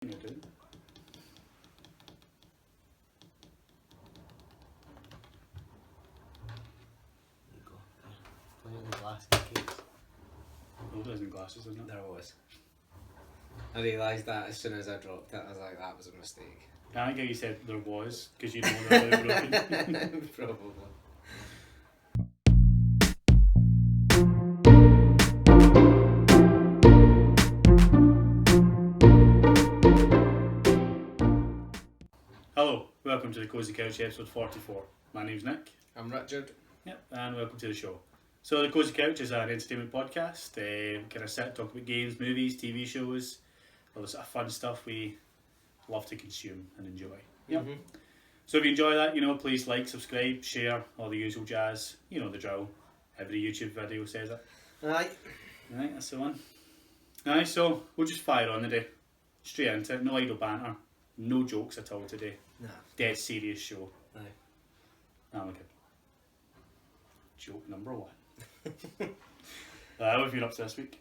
You're doing. There you go. There. Look at the glass case. Oh, there's no glasses, isn't it? There was. I realised that as soon as I dropped it. I was like, that was a mistake. I think how you said there was, because you know they're really broken. Probably. Hello, welcome to the Cosy Couch episode 44. My name's Nick. I'm Richard. Yep, and welcome to the show. So the Cosy Couch is an entertainment podcast. We kind of sit and talk about games, movies, TV shows, all this sort of fun stuff we love to consume and enjoy. Yep. Mm-hmm. So if you enjoy that, please like, subscribe, share, all the usual jazz. You know the drill. Every YouTube video says it. Aye. Right, that's the one. Aye, so we'll just fire on today. Straight into it. No idle banter. No jokes at all today. Nah. Dead serious show. Aye. I'm okay. Joke number one. What have you been up to this week?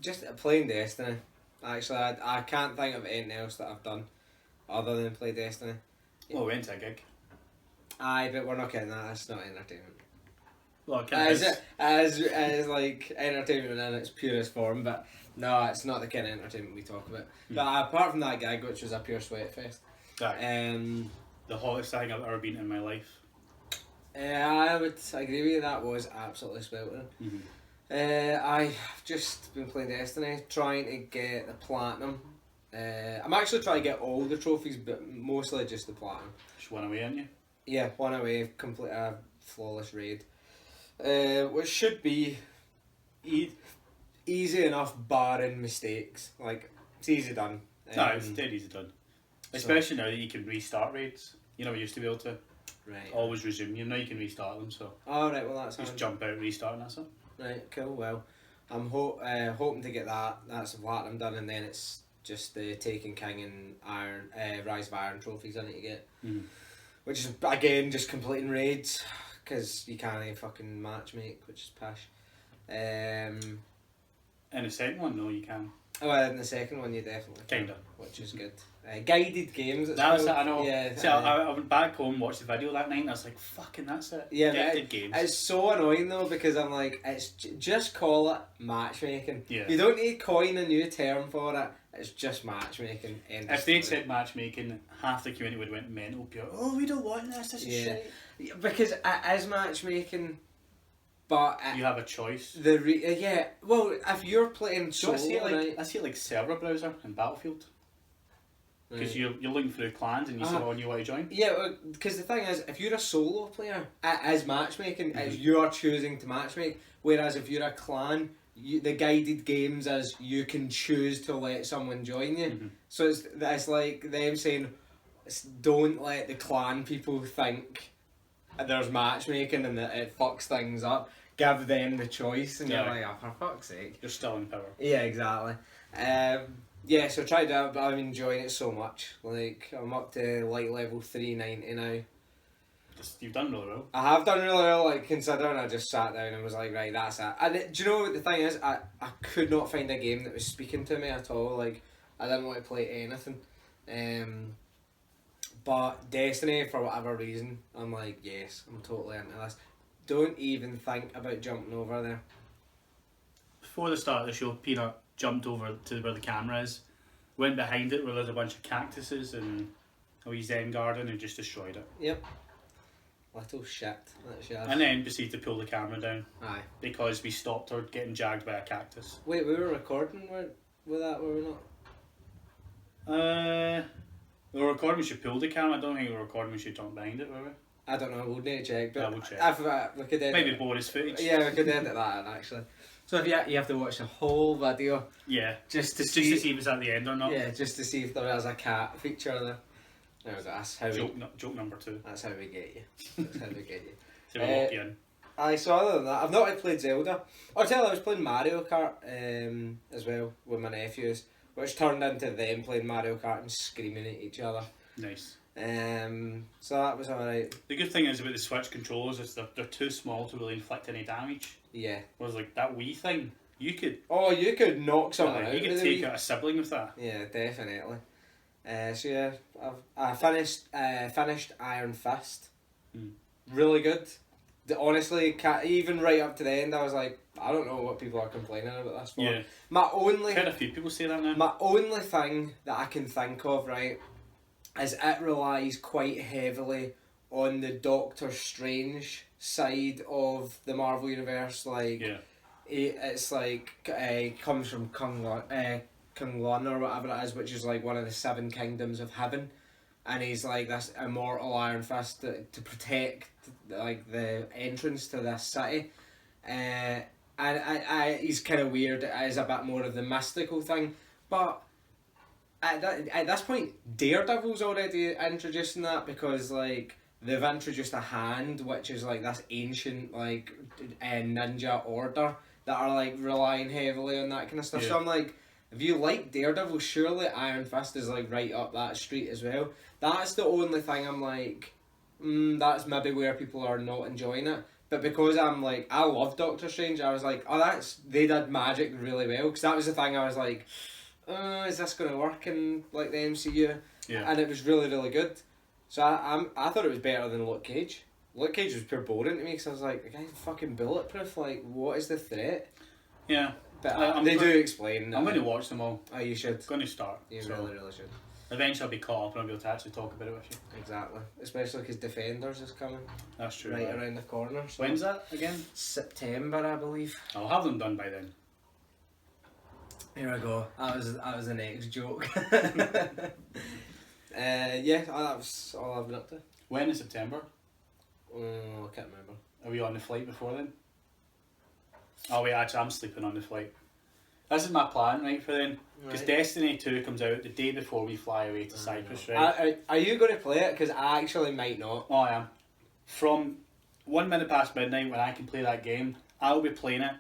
Just playing Destiny. Actually, I can't think of anything else that I've done other than play Destiny. Well, we went to a gig. Aye, but we're not getting that. That's not entertainment. Well, it kind of is. As like entertainment in its purest form, but no, it's not the kind of entertainment we talk about. But apart from that gig, which was a pure sweat fest, Aye. The hottest thing I've ever been in my life. I would agree with you. That was absolutely sweltering. Mm-hmm. I've just been playing Destiny, trying to get the platinum. I'm actually trying to get all the trophies, but mostly just the platinum. Just one away, aren't you? Yeah, one away, complete a flawless raid. Which should be easy enough, barring mistakes. Like, it's easy done. No, it's dead easy done. Especially now that you can restart raids. You know, we used to be able to always resume. Now you can restart them, so Oh, right, well, that's just handy. jump out, restart, and that's it. Right, cool. Well, I'm hoping to get that. That's the platinum done, and then it's just the Taken King and Rise of Iron trophies I need to get. Mm-hmm. Which is, again, just completing raids, because you can't fucking matchmake, which is pish. In the second one, no, you can. Well, in the second one, you definitely can, Kinda. which is good. Guided games, it's That's it, called. I know. Yeah, See, I went back home, watched the video that night, and I was like, fucking, that's it. Yeah, Guided games. It's so annoying though, because I'm like, it's just call it matchmaking. Yeah. You don't need to coin a new term for it. It's just matchmaking. If they'd said matchmaking, half the community would have went mental pure. Oh, we don't want this is shit. Because it is matchmaking, but You have a choice. well, if you're playing So solo, I see like server browser in Battlefield. Because you're looking through clans and you see one you want to join. Yeah, because the thing is, if you're a solo player, it is matchmaking. It's you're choosing to matchmake. Whereas if you're a clan, the guided games is you can choose to let someone join you. Mm-hmm. So it's like them saying, don't let the clan people think there's matchmaking and that it fucks things up. Give them the choice, and you're like, oh, for fuck's sake. You're still in power. Yeah, exactly. Yeah, so tried that, but I'm enjoying it so much. Like, I'm up to light level 390 now. You've done really well. I have done really well, like, considering I just sat down and was like, right, that's it. And do you know what the thing is? I could not find a game that was speaking to me at all. Like, I didn't want to play anything. But Destiny, for whatever reason, I'm like, yes, I'm totally into this. Don't even think about jumping over there. Before the start of the show, Peanut jumped over to where the camera is, went behind it where there's a bunch of cactuses and a wee Zen garden and just destroyed it. Yep. Little shit. That she has. And then proceeded to pull the camera down. Aye. Because we stopped her getting jagged by a cactus. Wait, we were recording with that, were we not? We were recording when she pulled the camera. I don't think we were recording when she jumped behind it, were we? I don't know, we'll need to check. But Yeah, we'll check. We could edit Maybe bonus footage. Yeah, we could edit that in, actually. So if you have to watch the whole video Yeah. just to Just see, to see if it's at the end or not. yeah, just to see if there is a cat feature there. No, that's how Joke number 2. that's how we get you. That's how we get you. So we lock you in. Aye, so other than that, I've not really played Zelda. Or tell you, I was playing Mario Kart as well with my nephews, which turned into them playing Mario Kart and screaming at each other. Nice. So that was alright. The good thing is about the Switch controllers is they're too small to really inflict any damage. Yeah. Whereas like that Wii thing, You could. Oh, you could knock someone out. You could with a take wee- out a sibling with that. Yeah, definitely. So yeah, I finished Iron Fist. Hmm. Really good. Honestly, even right up to the end, I was like, I don't know what people are complaining about this for. Yeah. My only Quite a few people say that now. My only thing that I can think of, right, is it relies quite heavily on the Doctor Strange side of the Marvel Universe. Like, Yeah. it's like, comes from Kung Lun or whatever it is, which is like one of the seven kingdoms of heaven. And he's like this immortal Iron Fist to protect like the entrance to this city. And he's kind of weird. It is a bit more of the mystical thing, but at this point, Daredevil's already introducing that because like they've introduced a hand, which is like this ancient like ninja order that are like relying heavily on that kind of stuff. Yeah. So I'm like, if you like Daredevil, surely Iron Fist is like right up that street as well. That's the only thing I'm like, that's maybe where people are not enjoying it. But because I'm like, I love Doctor Strange, I was like, oh, they did magic really well. Because that was the thing I was like, is this going to work in like the MCU? Yeah. And it was really, really good. So I thought it was better than Luke Cage. Luke Cage was pure boring to me because I was like, the guy's fucking bulletproof. Like, what is the threat? Yeah. But they do explain. I'm going to watch them all. Oh, you should. Going to start. You so really, really should. eventually I'll be caught up and I'll be able to actually talk about it with you. Exactly. Especially because Defenders is coming That's true. right around the corner. So When's that again? September, I believe. I'll have them done by then. Here I go. That was the next joke. Yeah, that was all I've been up to. When in September? I can't remember. Are we on the flight before then? Oh wait, actually I'm sleeping on the flight. This is my plan, right, for then. Because Right. Destiny 2 comes out the day before we fly away to Cyprus, right? Are you going to play it? Because I actually might not. Oh, I am. From 1 minute past midnight when I can play that game, I'll be playing it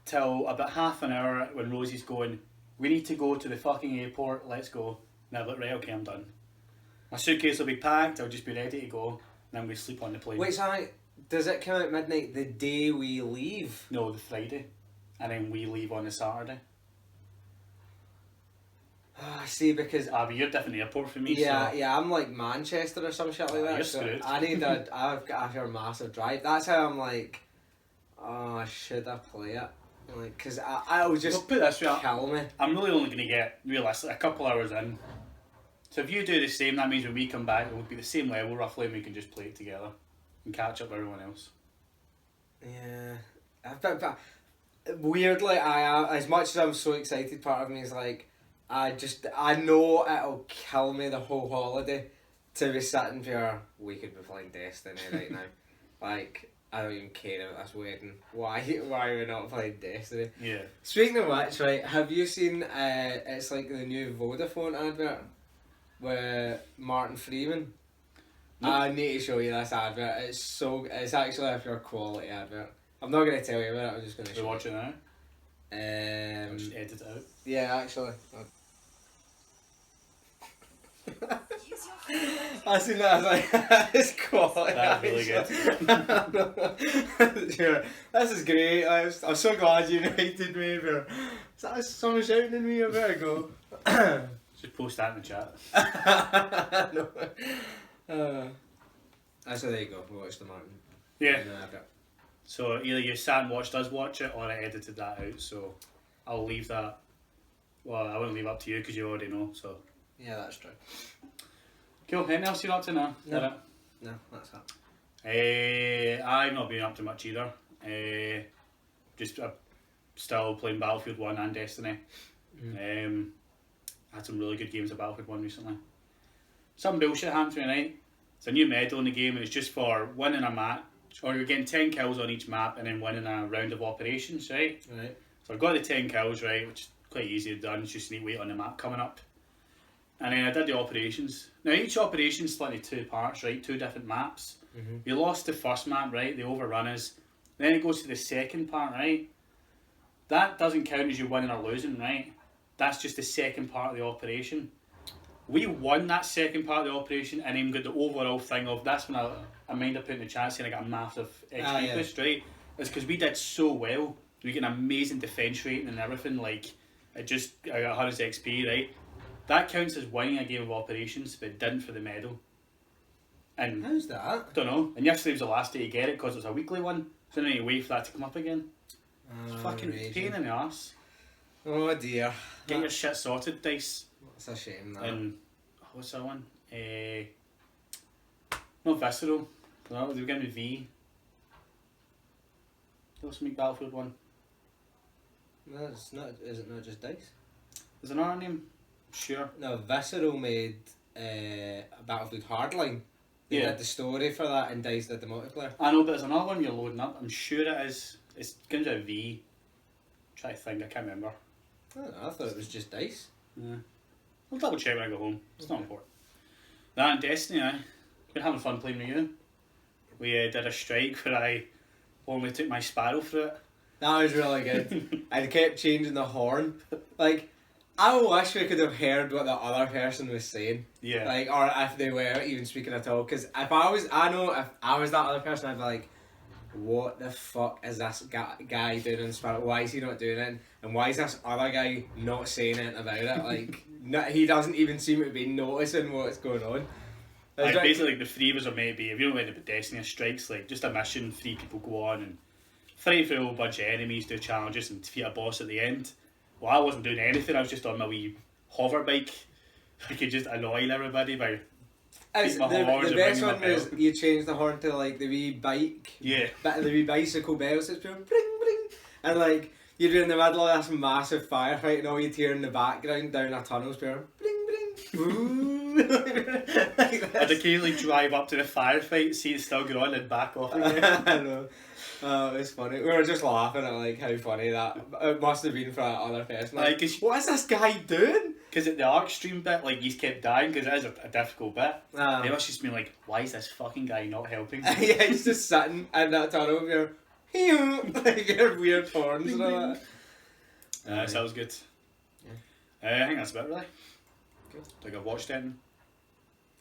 till about half an hour when Rosie's going, we need to go to the fucking airport, let's go. And I'm like, right, okay, I'm done. My suitcase will be packed, I'll just be ready to go, and I'm going to sleep on the plane. Wait, sorry. Does it come out midnight the day we leave? No, the Friday. And then we leave on the Saturday. Oh, I see, because But you're different airport for me, yeah, so... yeah, I'm like Manchester or some shit like that. You're so screwed. I've got a massive drive. That's how I'm like, oh, should I play it? Like, cause I was Well, just put it this way, kill me. I'm really only going to get, realistically, a couple hours in. So if you do the same, that means when we come back, it will be the same level roughly, and we can just play it together and catch up with everyone else. Yeah, but weirdly, as much as I'm so excited, part of me is like, I know it'll kill me the whole holiday to be sitting here. We could be playing Destiny right now. Like, I don't even care about this wedding. Why are we not playing Destiny? Yeah. Speaking of which, right, have you seen, it's like the new Vodafone advert with Martin Freeman? Nope. I need to show you this advert. It's actually a pure quality advert. I'm not going to tell you about it, I'm just going to We're show watching it now. you. I'll just edit it out. Yeah, actually. I seen that, I was like, it's quality. That's really good. Sure. This is great. I'm so glad you invited me. For, is that someone shouting at me? I better go. Just post that in the chat. No. So there you go. We watched the Martin. Yeah. Okay. So either you sat and watched us watch it, or I edited that out. So I'll leave that. Well, I won't leave it up to you because you already know. So Yeah, that's true. cool. Anything else you're up to now? No. Is that No, that's that. it? I've not been up to much either. Just still playing Battlefield 1 and Destiny. Had some really good games of Battlefield 1 recently. Some bullshit happened to me tonight. It's a new medal in the game and it's just for winning a match, or you're getting 10 kills on each map and then winning a round of operations, right? Right. So I've got the 10 kills, right, which is quite easy to done. It's just need to wait on the map coming up. And then I did the operations. Now each operation is split into two parts, right? Two different maps. Mm-hmm. We lost the first map, right? The overrun us. Then it goes to the second part, right? That doesn't count as you winning or losing, right? That's just the second part of the operation. We won that second part of the operation and then got the overall thing of, that's when I mind up putting the chat saying I got a massive XP yeah. boost, right? It's because we did so well You get an amazing defense rating and everything. Like, I got 100 XP, right? That counts as winning a game of operations, but it didn't for the medal. And How's that? don't know. And yesterday was the last day to get it because it was a weekly one. So then you wait for that to come up again. It's fucking pain in the arse. Oh dear. Get your shit sorted, Dice. That's a shame, that. And what's that one? Not Visceral. No, they were getting with V. What's the Battlefield one? No, it's not. Is it not just Dice? Is there another name? Sure. No, Visceral made Battlefield Hardline. They did the story for that, and Dice did the multiplayer. I know, but there's another one you're loading up. I'm sure it is. It comes with a V. Try to think. I can't remember. I don't know, I thought it was just Dice. Yeah. I'll double check when I go home. It's not important. That and Destiny, been having fun playing with you. We did a strike where I only took my Sparrow through it. That was really good. I kept changing the horn. Like, I wish we could have heard what the other person was saying. Yeah. Like, or if they were even speaking at all. Because if I was that other person, I'd be like, what the fuck is this guy doing in Sparrow? Why is he not doing it? And why is this other guy not saying anything about it? Like, he doesn't even seem to be noticing what's going on. Like, basically, the three of us are meant to be, if you don't know about Destiny or Strikes, like, just a mission, 3 people go on and fight through a whole bunch of enemies, do challenges and defeat a boss at the end. Well, I wasn't doing anything, I was just on my wee hover bike. I could just annoy everybody by beating my horns the and best ringing one my was bell. you change the horn to like the wee bike, Yeah. the wee bicycle bells that's going bling bling, and like you're in the middle of this massive firefight and all you hear in the background down a tunnel's going bling bling. Ooh. Like I'd occasionally drive up to the firefight, see it still going on and back off again. I know. Oh, it was funny. We were just laughing at like how funny that it must have been for that other person. Like, what is this guy doing? Because at the arc stream bit, like, he's kept dying because it is a difficult bit. They must just been like, why is this fucking guy not helping? Yeah, he's just sitting in that tunnel with your like your weird horns and all that. So that was good. Yeah. I think that's about it, really. Good. Like, I've watched it and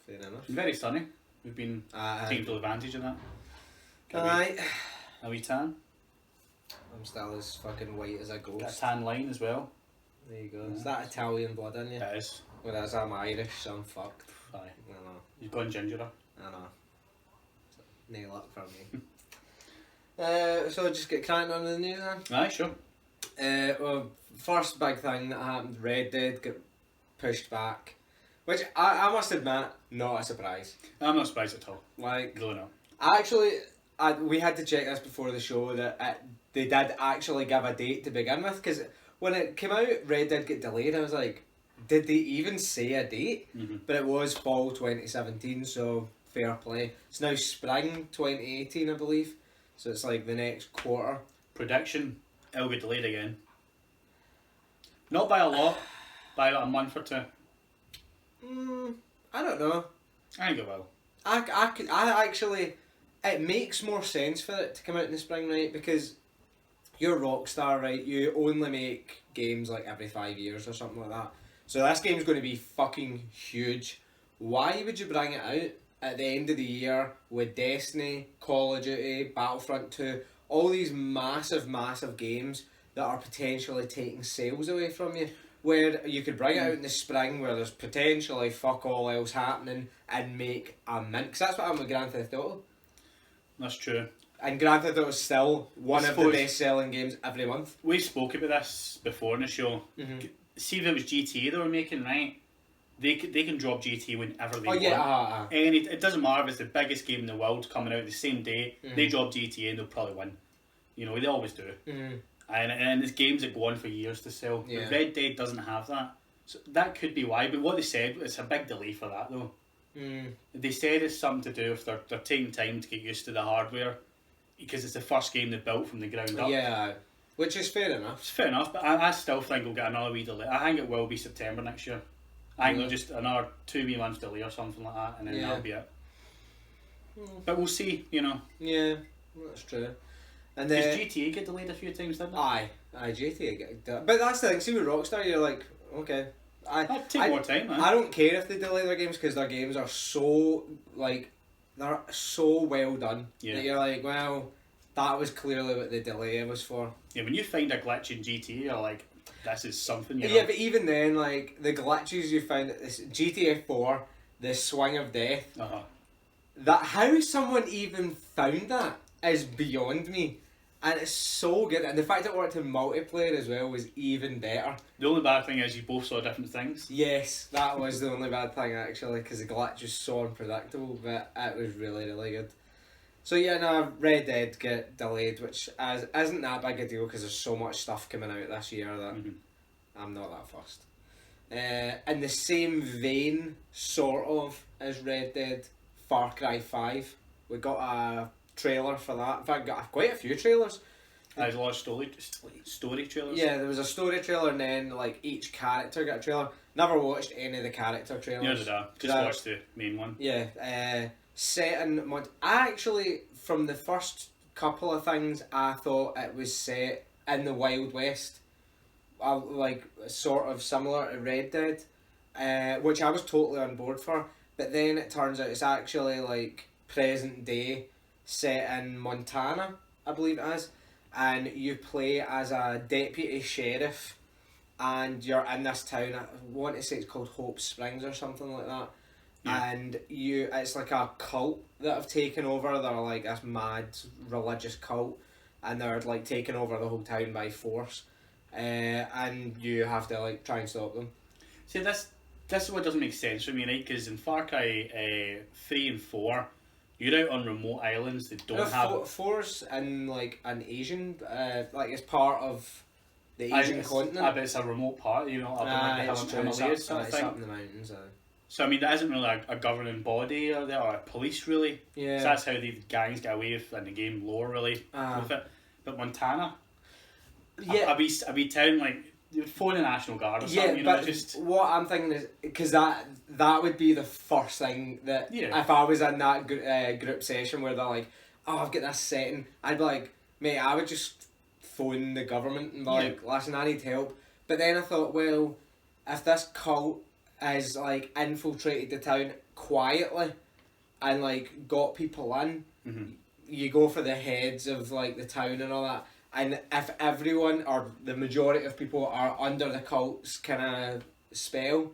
Fair enough. it's been very sunny. We've been taking full advantage of that. Alright. A wee tan. I'm still as fucking white as a Got a ghost. tan line as well. There you go. Is that Italian blood in you? It is. Whereas I'm Irish, so I'm fucked. Aye. I know. You've gone gingerer. I know. So, nail up from me. So just get cracking on the news then. Aye, sure. Well, first big thing that happened, Red Dead got pushed back. Which, I must admit, not a surprise. I'm not surprised at all. Like, Really not. actually, we had to check this before the show that they did actually give a date to begin with, because when it came out, Red Dead got delayed. I was like, did they even say a date? Mm-hmm. But it was fall 2017, so fair play. It's now spring 2018, I believe. So it's like the next quarter. Prediction, it'll get delayed again. Not by a lot, by about a month or two. I don't know. I think it will. I actually, it makes more sense for it to come out in the spring, right? Because you're Rockstar, right? You only make games like every 5 years or something like that. So this game's going to be fucking huge. Why would you bring it out at the end of the year with Destiny, Call of Duty, Battlefront 2, all these massive, massive games that are potentially taking sales away from you? Where you could bring it out in the spring where there's potentially fuck all else happening and make a mint. Because that's what I'm with Grand Theft Auto. That's true. And Grand Theft Auto is still one I of the suppose- best selling games every month. We spoke about this before in the show. Mm-hmm. See if it was GTA they were making, right? They can drop GTA whenever they Oh want. yeah, And it doesn't matter if it's the biggest game in the world coming out the same day. Mhm. They drop GTA and they'll probably win. You know, they always do. mm-hmm. And it's games that go on for years to sell. Yeah. But Red Dead doesn't have that. So that could be why. But what they said, it's a big delay for that though. They said it's something to do with they're taking time to get used to the hardware because it's the first game they built from the ground up. Yeah, which is fair enough. It's fair enough, but I still think we'll get another wee delay. I think it will be September next year. I think Yeah. they'll just another 2 wee months delay or something like that, and then Yeah. that'll be it. But we'll see, you know. Yeah, that's true. And Because then GTA get delayed a few times, didn't it? aye, GTA get that. But that's the thing. See with Rockstar, you're like, okay, That'll take more time, man. I don't care if they delay their games because their games are so like they're so well done Yeah. that you're like, well, that was clearly what the delay was for. Yeah, when you find a glitch in GTA, you're like, this is something, you know? Yeah, but even then, like, the glitches you found at this GTA 4, the swing of death, Uh-huh. that how someone even found that is beyond me. And it's so good, and the fact it worked in multiplayer as well was even better. The only bad thing is you both saw different things. Yes, that was the only bad thing actually, because the glitch was so unpredictable, but it was really, really good. So yeah, no, Red Dead get delayed, which isn't that big a deal because there's so much stuff coming out this year that I'm not that fussed. In the same vein, sort of, as Red Dead, Far Cry 5. We got a trailer for that. In fact, got quite a few trailers. There's a lot of story trailers. Yeah, there was a story trailer and then like each character got a trailer. Never watched any of the character trailers. Yeah, did I? Just watched the main one. Yeah, set in I actually, from the first couple of things, I thought it was set in the Wild West. Like, sort of similar to Red Dead, which I was totally on board for. But then it turns out it's actually like present day, set in Montana, I believe it is. And you play as a deputy sheriff, and you're in this town. I want to say it's called Hope Springs or something like that. Yeah. And it's like a cult that have taken over. They're like this mad religious cult, and they're like taking over the whole town by force. And you have to like try and stop them. See, this is what doesn't make sense for me, right? Because in Far Cry 3 and 4, you're out on remote islands that don't have... Force in like an Asian, like it's part of the Asian continent. But it's a remote part, you know, up in like the Himalayas sort of thing. It's up in the mountains. So I mean, there isn't really a governing body or a police really. Yeah. So that's how the gangs get away with in the game lore really with it. But Montana, yeah, a wee town like for the National Guard or something. Yeah, you know, but just what I'm thinking is because that would be the first thing that if I was in that group session where they're like, oh, I've got this setting, I'd be like, mate, I would just phone the government and be like, listen, I need help. But then I thought, well, if this cult is like infiltrated the town quietly and like got people in, you go for the heads of like the town and all that. And if everyone or the majority of people are under the cult's kind of spell,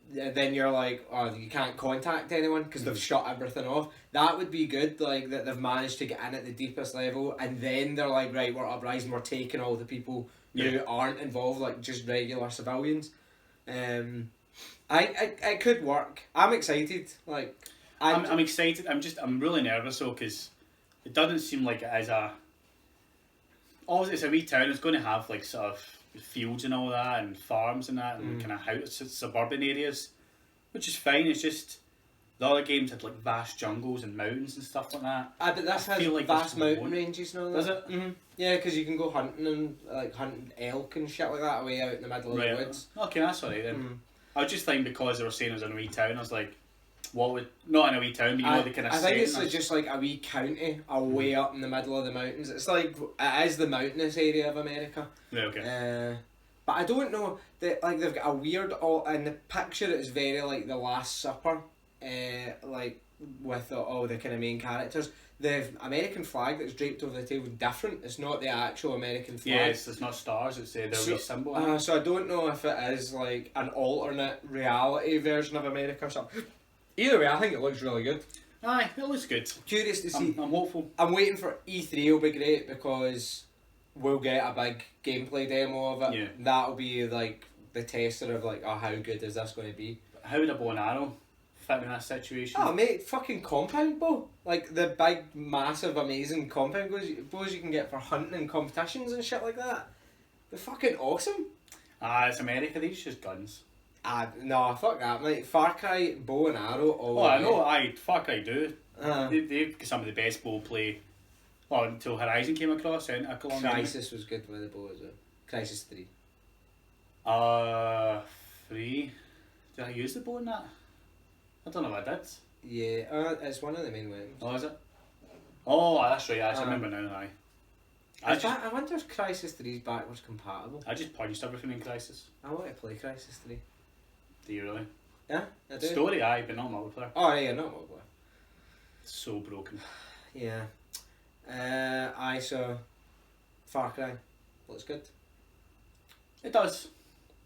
then you're like, oh, you can't contact anyone because they've shut everything off. That would be good, like that they've managed to get in at the deepest level, and then they're like, right, we're uprising, we're taking all the people who aren't involved, like just regular civilians. It could work. I'm excited. Like, I'm excited. I'm really nervous though because it doesn't seem like it is a. Obviously, it's a wee town. It's going to have like sort of fields and all that, and farms and that, and kind of house suburban areas, which is fine. It's just the other games had like vast jungles and mountains and stuff like that. But this has like vast mountain ranges and all that. Does it? Mm-hmm. Yeah, because you can go hunting and like hunting elk and shit like that away out in the middle of the woods. Okay, that's alright then. I was just thinking because they were saying it was in a wee town, I was like, what would not in a wee town, but you know the kind of. I think it's just like a wee county away up in the middle of the mountains. It's like it is the mountainous area of America. Yeah, okay. But I don't know that like they've got a weird in the picture. It's very like The Last Supper, like with all the kind of main characters. The American flag that's draped over the table is different. It's not the actual American flag. Yeah, it's not stars. It's their wee symbol. So I don't know if it is like an alternate reality version of America or something. Either way, I think it looks really good. Aye, it looks good. Curious to see. I'm hopeful. I'm waiting for E3 will be great because we'll get a big gameplay demo of it. Yeah. That'll be like the tester of like, oh, how good is this going to be? How would a bow and arrow fit in that situation? Oh, mate, fucking compound bow. Like the big, massive, amazing compound bows you can get for hunting and competitions and shit like that. They're fucking awesome. It's America, these just guns. No, fuck that, mate. Far Cry, bow and arrow, I know, I do. They've got some of the best bow play. Well, until Horizon came across, Crisis was good with the bow as well. Crisis 3. 3. Did I use the bow in that? I don't know if I did. Yeah, it's one of the main weapons. Oh, is it? Oh, that's right, I remember now, aye. I wonder if Crisis 3 is backwards compatible. I just punched everything in Crisis. I want to play Crisis 3. Do you really? Yeah, I do. Story, aye, but not multiplayer. Oh, yeah, not multiplayer. It's so broken. Yeah. I saw Far Cry. Looks good. It does.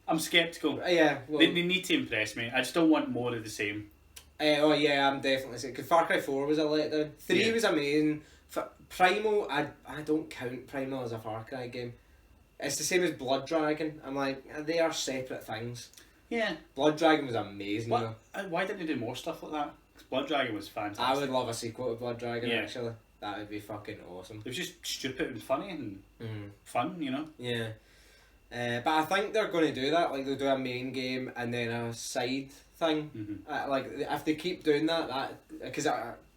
I'm sceptical. Yeah, well, They need to impress me. I just don't want more of the same. oh yeah, I'm definitely saying because Far Cry 4 was a letdown. 3 Yeah. was amazing. Primal, I don't count Primal as a Far Cry game. It's the same as Blood Dragon. I'm like, they are separate things. Yeah. Blood Dragon was amazing. What? Why didn't they do more stuff like that? 'Cause Blood Dragon was fantastic. I would love a sequel to Blood Dragon, Yeah. actually. That would be fucking awesome. It was just stupid and funny and Mm. fun, you know? Yeah. But I think they're going to do that. Like, they'll do a main game and then a side thing. Mm-hmm. Like, if they keep doing that because it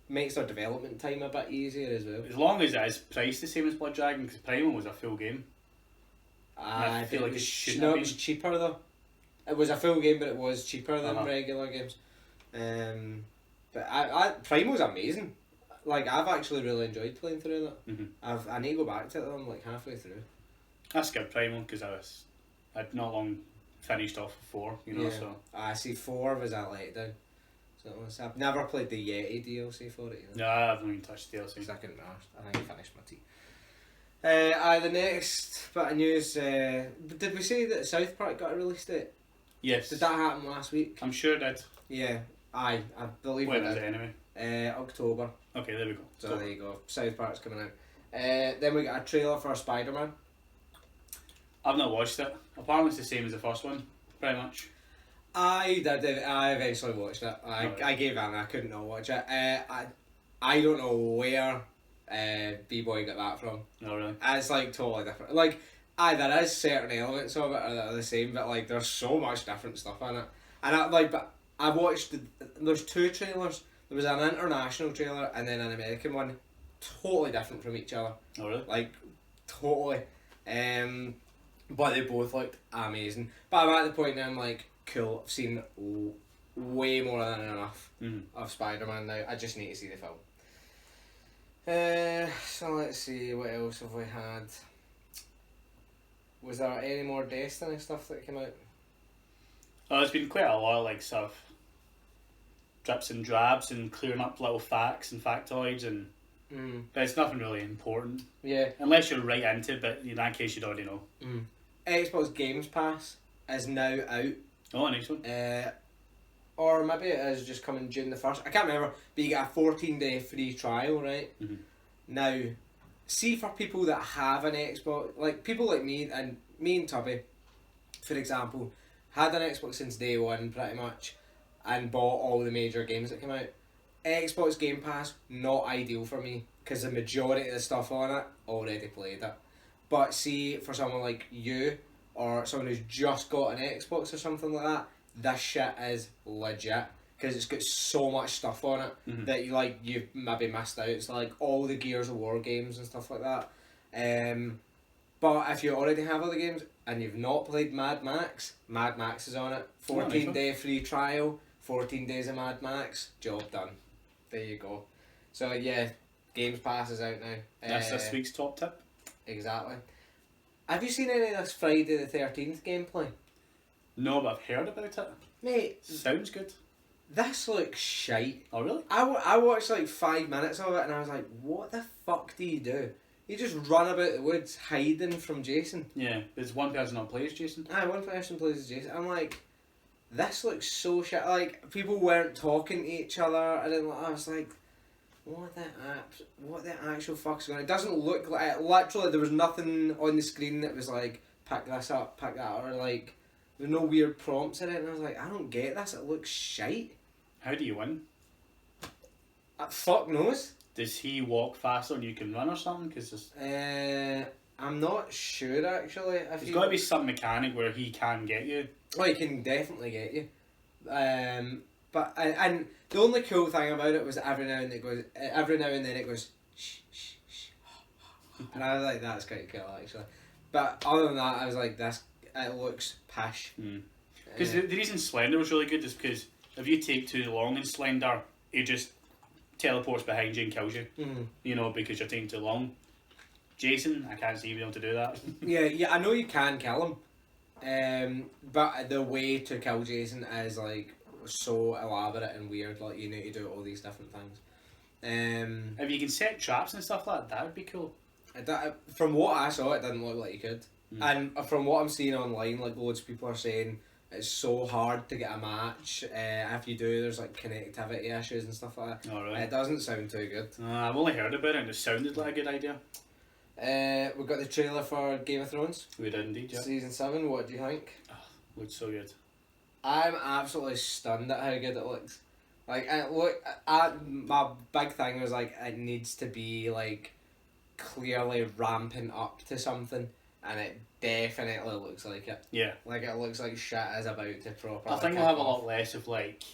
makes their development time a bit easier as well. As long as it is priced the same as Blood Dragon, because Primal was a full game. I feel like it shouldn't have it was been. cheaper though. It was a full game, but it was cheaper than Uh-huh. regular games. But I Primal's amazing. Like, I've actually really enjoyed playing through that. Mm-hmm. I need to go back to it though. I'm like halfway through. I skipped Primal because I'd not long finished off 4, you know, Yeah. so. I see 4 was a letdown. So I've never played the Yeti DLC for it either. No, I haven't even touched DLC. Because I couldn't be arsed. I think I finished my tea. The next bit of news, did we say that South Park got a release date? Yes. Did that happen last week? I'm sure it did. Yeah, I believe When it is did. it anyway? October. Okay, there we go. So there you go. South Park's coming out. Then we got a trailer for Spider-Man. I've not watched it. Apparently it's the same as the first one, pretty much. I eventually watched it. I gave in. I couldn't not watch it. I don't know where B-Boy got that from. No, really. It's like totally different. Like, there is certain elements of it that are the same, but like there's so much different stuff in it. And but I watched. There's 2 trailers. There was an international trailer and then an American one, totally different from each other. Oh, really? Like, totally. But they both looked amazing. But I'm at the point now I'm like, cool, I've seen way more than enough of Spider-Man now. I just need to see the film. So let's see, what else have we had? Was there any more Destiny stuff that came out? Oh, there's been quite a lot of like sort of drips and drabs and clearing up little facts and factoids and but it's nothing really important. Yeah. Unless you're right into it, but in that case you'd already know. Xbox Games Pass is now out. Oh, next one. Or maybe it is just coming June the 1st. I can't remember. But you get a 14-day free trial, right? Now, see for people that have an Xbox, like people like me and Tubby, for example, had an Xbox since day one pretty much and bought all the major games that came out. Xbox Game Pass, not ideal for me because the majority of the stuff on it already played it. But see, for someone like you or someone who's just got an Xbox or something like that, this shit is legit because it's got so much stuff on it that you've maybe missed out. It's like all the Gears of War games and stuff like that. But if you already have all the games and you've not played Mad Max is on it. 14-day free trial, 14 days of Mad Max, job done. There you go. So yeah, Games Pass is out now. That's this week's top tip. Exactly. Have you seen any of this Friday the 13th gameplay? No, but I've heard about it. Mate, Sounds good. this looks shite. Oh, really? I watched like 5 minutes of it and I was like, what the fuck do you do? You just run about the woods hiding from Jason. Yeah, there's one person that plays Jason. One person plays as Jason. I'm like, this looks so shit. Like, people weren't talking to each other. I was like, what the actual fuck's going on? It doesn't look like, literally there was nothing on the screen that was like, pick this up, pick that up, or like, there's no weird prompts in it. And I was like, I don't get this. It looks shite. How do you win? Fuck knows. Does he walk faster and you can run or something? Because I'm not sure actually. there's got to be some mechanic where he can get you. Oh, he can definitely get you. But and the only cool thing about it was that every now and then it goes shh shh shh, and I was like, that's quite cool actually. But other than that, I was like, it looks pish. Because the reason Slender was really good is because if you take too long in Slender, it just teleports behind you and kills you. You know, because you're taking too long. Jason, I can't see you being able to do that. yeah, I know you can kill him, but the way to kill Jason is like so elaborate and weird. Like, you need to do all these different things. If you can set traps and stuff like that, that would be cool. From what I saw, it didn't look like you could. And from what I'm seeing online, like loads of people are saying it's so hard to get a match. If you do, there's like connectivity issues and stuff like that. Oh, really? It doesn't sound too good. I've only heard about it and it sounded like a good idea. We got the trailer for Game of Thrones. We did indeed, yeah. Season 7, what do you think? Oh, looks so good. I'm absolutely stunned at how good it looks. Like, my big thing was like, it needs to be like clearly ramping up to something, and it definitely looks like it. Yeah. Like, it looks like shit is about to properly. I think we'll have a lot less of like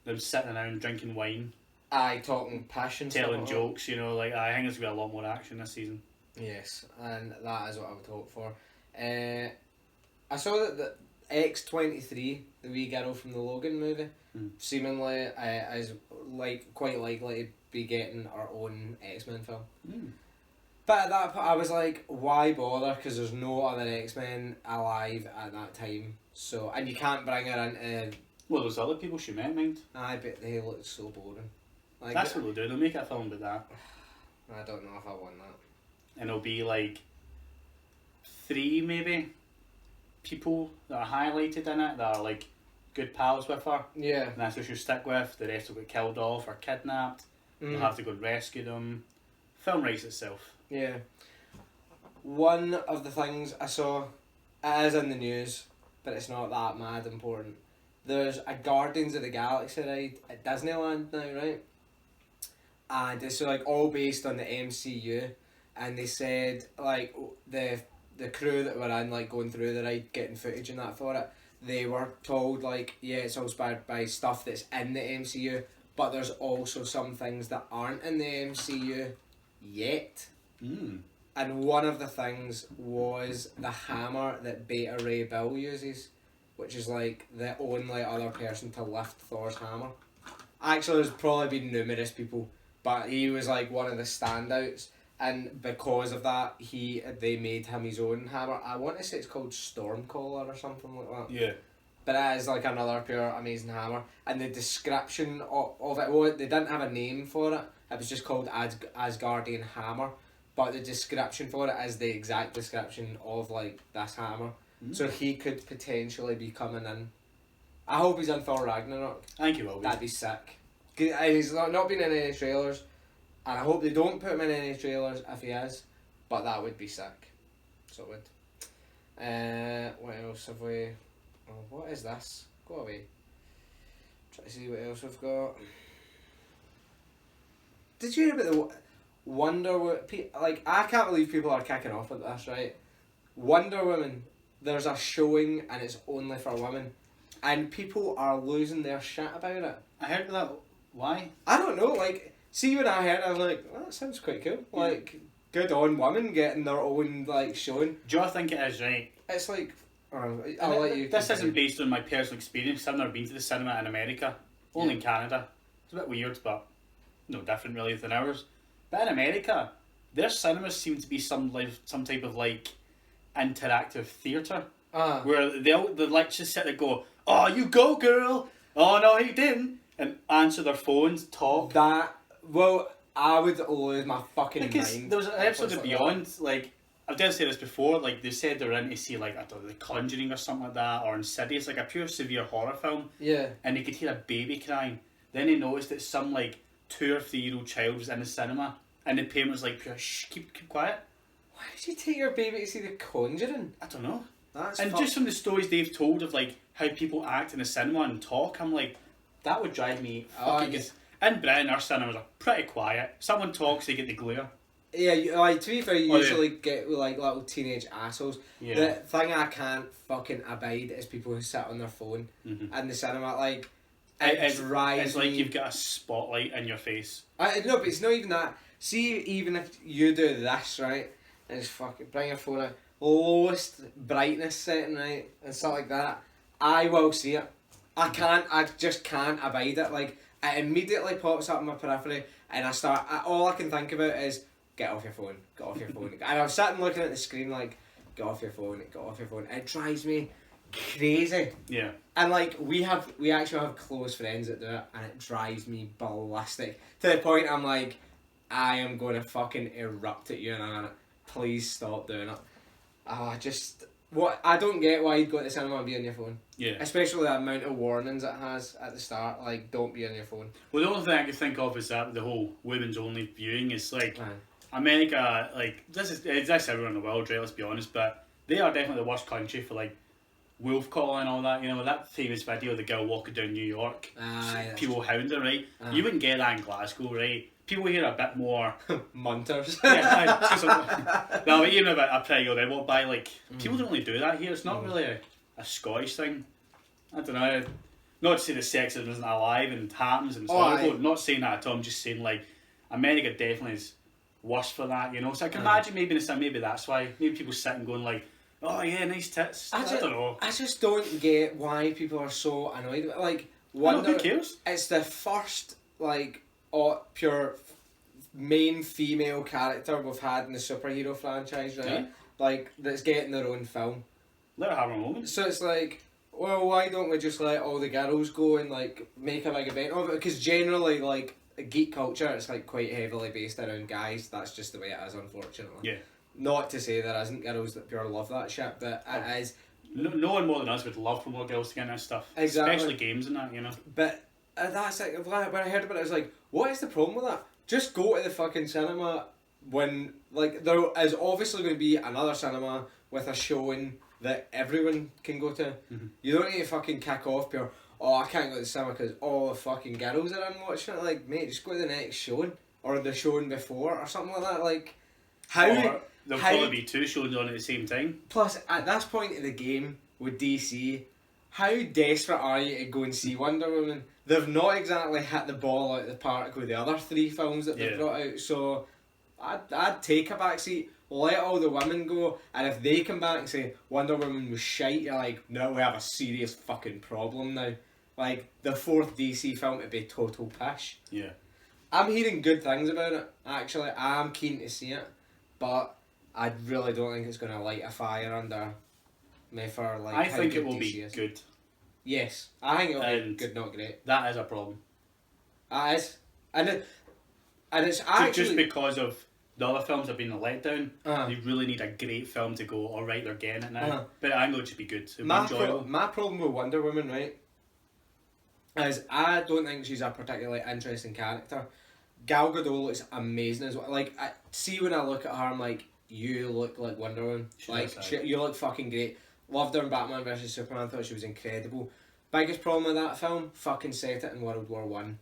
them sitting around drinking wine. Talking passion. Telling jokes, you know, like I think there's going to be a lot more action this season. Yes, and that is what I would hope for. I saw that the X-23, the wee girl from the Logan movie, seemingly is like quite likely to be getting our own X-Men film. But at that point, I was like, why bother? Because there's no other X-Men alive at that time. So, and you can't bring her into. Well, there's other people she might mind. I bet they look so boring. Like, that's what they'll do. They'll make a film about that. I don't know if I want that. And it'll be like 3 maybe people that are highlighted in it that are like good pals with her. Yeah. And that's what she'll stick with. The rest will get killed off or kidnapped. You'll have to go and rescue them. Film writes itself. Yeah. One of the things I saw, it is in the news, but it's not that mad important. There's a Guardians of the Galaxy ride at Disneyland now, right? And it's like all based on the MCU. And they said like the crew that were in like going through the ride, getting footage and that for it, they were told like, yeah, it's all inspired by stuff that's in the MCU, but there's also some things that aren't in the MCU yet. And one of the things was the hammer that Beta Ray Bill uses, which is like the only other person to lift Thor's hammer. Actually, there's probably been numerous people, but he was like one of the standouts. And because of that, they made him his own hammer. I want to say it's called Stormcaller or something like that. Yeah. But it is like another pure amazing hammer. And the description of it, well, they didn't have a name for it. It was just called Asgardian Hammer. But the description for it is the exact description of like this hammer. So he could potentially be coming in. I hope he's in Thor Ragnarok. I think he will be. That'd be sick. He's not been in any trailers. And I hope they don't put him in any trailers if he is, but that would be sick. So it would. What else have we? Oh, what is this? Go away. Try to see what else we've got. Did you hear about the Wonder Woman? Like, I can't believe people are kicking off at this, right? Wonder Woman, there's a showing and it's only for women. And people are losing their shit about it. I heard that. Why? I don't know, like... See, when I heard it, I was like, well, that sounds quite cool. Like, good on women getting their own, like, showing. Do you think it is right? It's like, I'll let you... This isn't based on my personal experience. I've never been to the cinema in America. Only in Canada. It's a bit weird, but no different really than ours. But in America, their cinemas seem to be some type of, like, interactive theatre. Where they'll like just sit there and go, oh, you go, girl! Oh, no, he didn't! And answer their phones, talk. Well, I would lose my fucking mind. There was an episode of Beyond, like, I've done say this before, like, they said they were in to see, like, I don't know, The Conjuring or something like that, or Insidious, like a pure severe horror film. Yeah. And they could hear a baby crying. Then they noticed that some, like, 2 or 3 year old child was in the cinema, and the parent was like, shh, keep quiet. Why did you take your baby to see The Conjuring? I don't know. That's just from the stories they've told of, like, how people act in the cinema and talk, I'm like, that would drive me fucking... In Britain, our cinemas are pretty quiet. Someone talks, they get the glare. Yeah, like, to be fair, you usually get like little teenage assholes. Yeah. The thing I can't fucking abide is people who sit on their phone in the cinema. Like, it drives It's like me. you've got a spotlight in your face. No, but it's not even that. See, even if you do this, right, and just fucking bring your phone out, lowest brightness setting, right, and stuff like that, I will see it. I just can't abide it. Like, it immediately pops up in my periphery, and all I can think about is, get off your phone. And I'm sitting looking at the screen like, get off your phone. It drives me crazy. Yeah. And like we actually have close friends that do it, and it drives me ballistic to the point I'm like, I am going to fucking erupt at you in a minute. Please stop doing it. I don't get why you'd go to the cinema and be on your phone. Yeah. Especially the amount of warnings it has at the start. Like, don't be on your phone. Well, the only thing I can think of is that the whole women's only viewing is like Man. America. Like that's everywhere in the world, right? Let's be honest, but they are definitely the worst country for like wolf calling and all that. You know that famous video of the girl walking down New York, people hound her, right? You wouldn't get that in Glasgow, right? People here are a bit more munters. Yeah, no, but even about a pretty girl they walk by, like people don't really do that here. It's not really a Scottish thing. I don't know. Not to say the sexism isn't alive and happens and stuff. Not saying that at all. I'm just saying like America definitely is worse for that. You know, so I can imagine maybe that's why maybe people sit and going like, oh yeah, nice tits. I don't know. I just don't get why people are so annoyed. Like, who cares? It's the first like pure main female character we've had in the superhero franchise, right? Yeah. Like that's getting their own film. Let her have a moment. So it's like, well, why don't we just let all the girls go and like make a big event of it? Because generally, like geek culture, it's like quite heavily based around guys. That's just the way it is, unfortunately. Yeah. Not to say there isn't girls that pure love that shit, but it is. No one more than us would love for more girls to get into this stuff. Exactly. Especially games and that, you know. But that's like, when I heard about it, I was like, what is the problem with that? Just go to the fucking cinema when, like, there is obviously going to be another cinema with a showing that everyone can go to. Mm-hmm. You don't need to fucking kick off pure, oh, I can't go to the cinema because all the fucking girls are in watching it. Like, mate, just go to the next showing. Or the showing before, or something like that. Like, how... Or there'll probably be two shows on at the same time. Plus, at this point of the game with DC, how desperate are you to go and see Wonder Woman? They've not exactly hit the ball out of the park with the other 3 films that they've brought out, so I'd take a back seat, let all the women go, and if they come back and say Wonder Woman was shite, you're like, no, we have a serious fucking problem now. Like, the 4th DC film would be total pish. Yeah. I'm hearing good things about it, actually. I'm keen to see it, but I really don't think it's going to light a fire under me for like. I think it will be good. Yes, I think it will be good, not great. That is a problem. That is, and it's actually just because of the other films have been a letdown. They really need a great film to go. All right, they're getting it now. But I know it should be good. It'll be enjoyable. My problem with Wonder Woman, right, is I don't think she's a particularly interesting character. Gal Gadot looks amazing as well. Like, see when I look at her, I'm like, you look like Wonder Woman. You look fucking great. Loved her in Batman vs Superman. Thought she was incredible. Biggest problem with that film, fucking set it in World War One.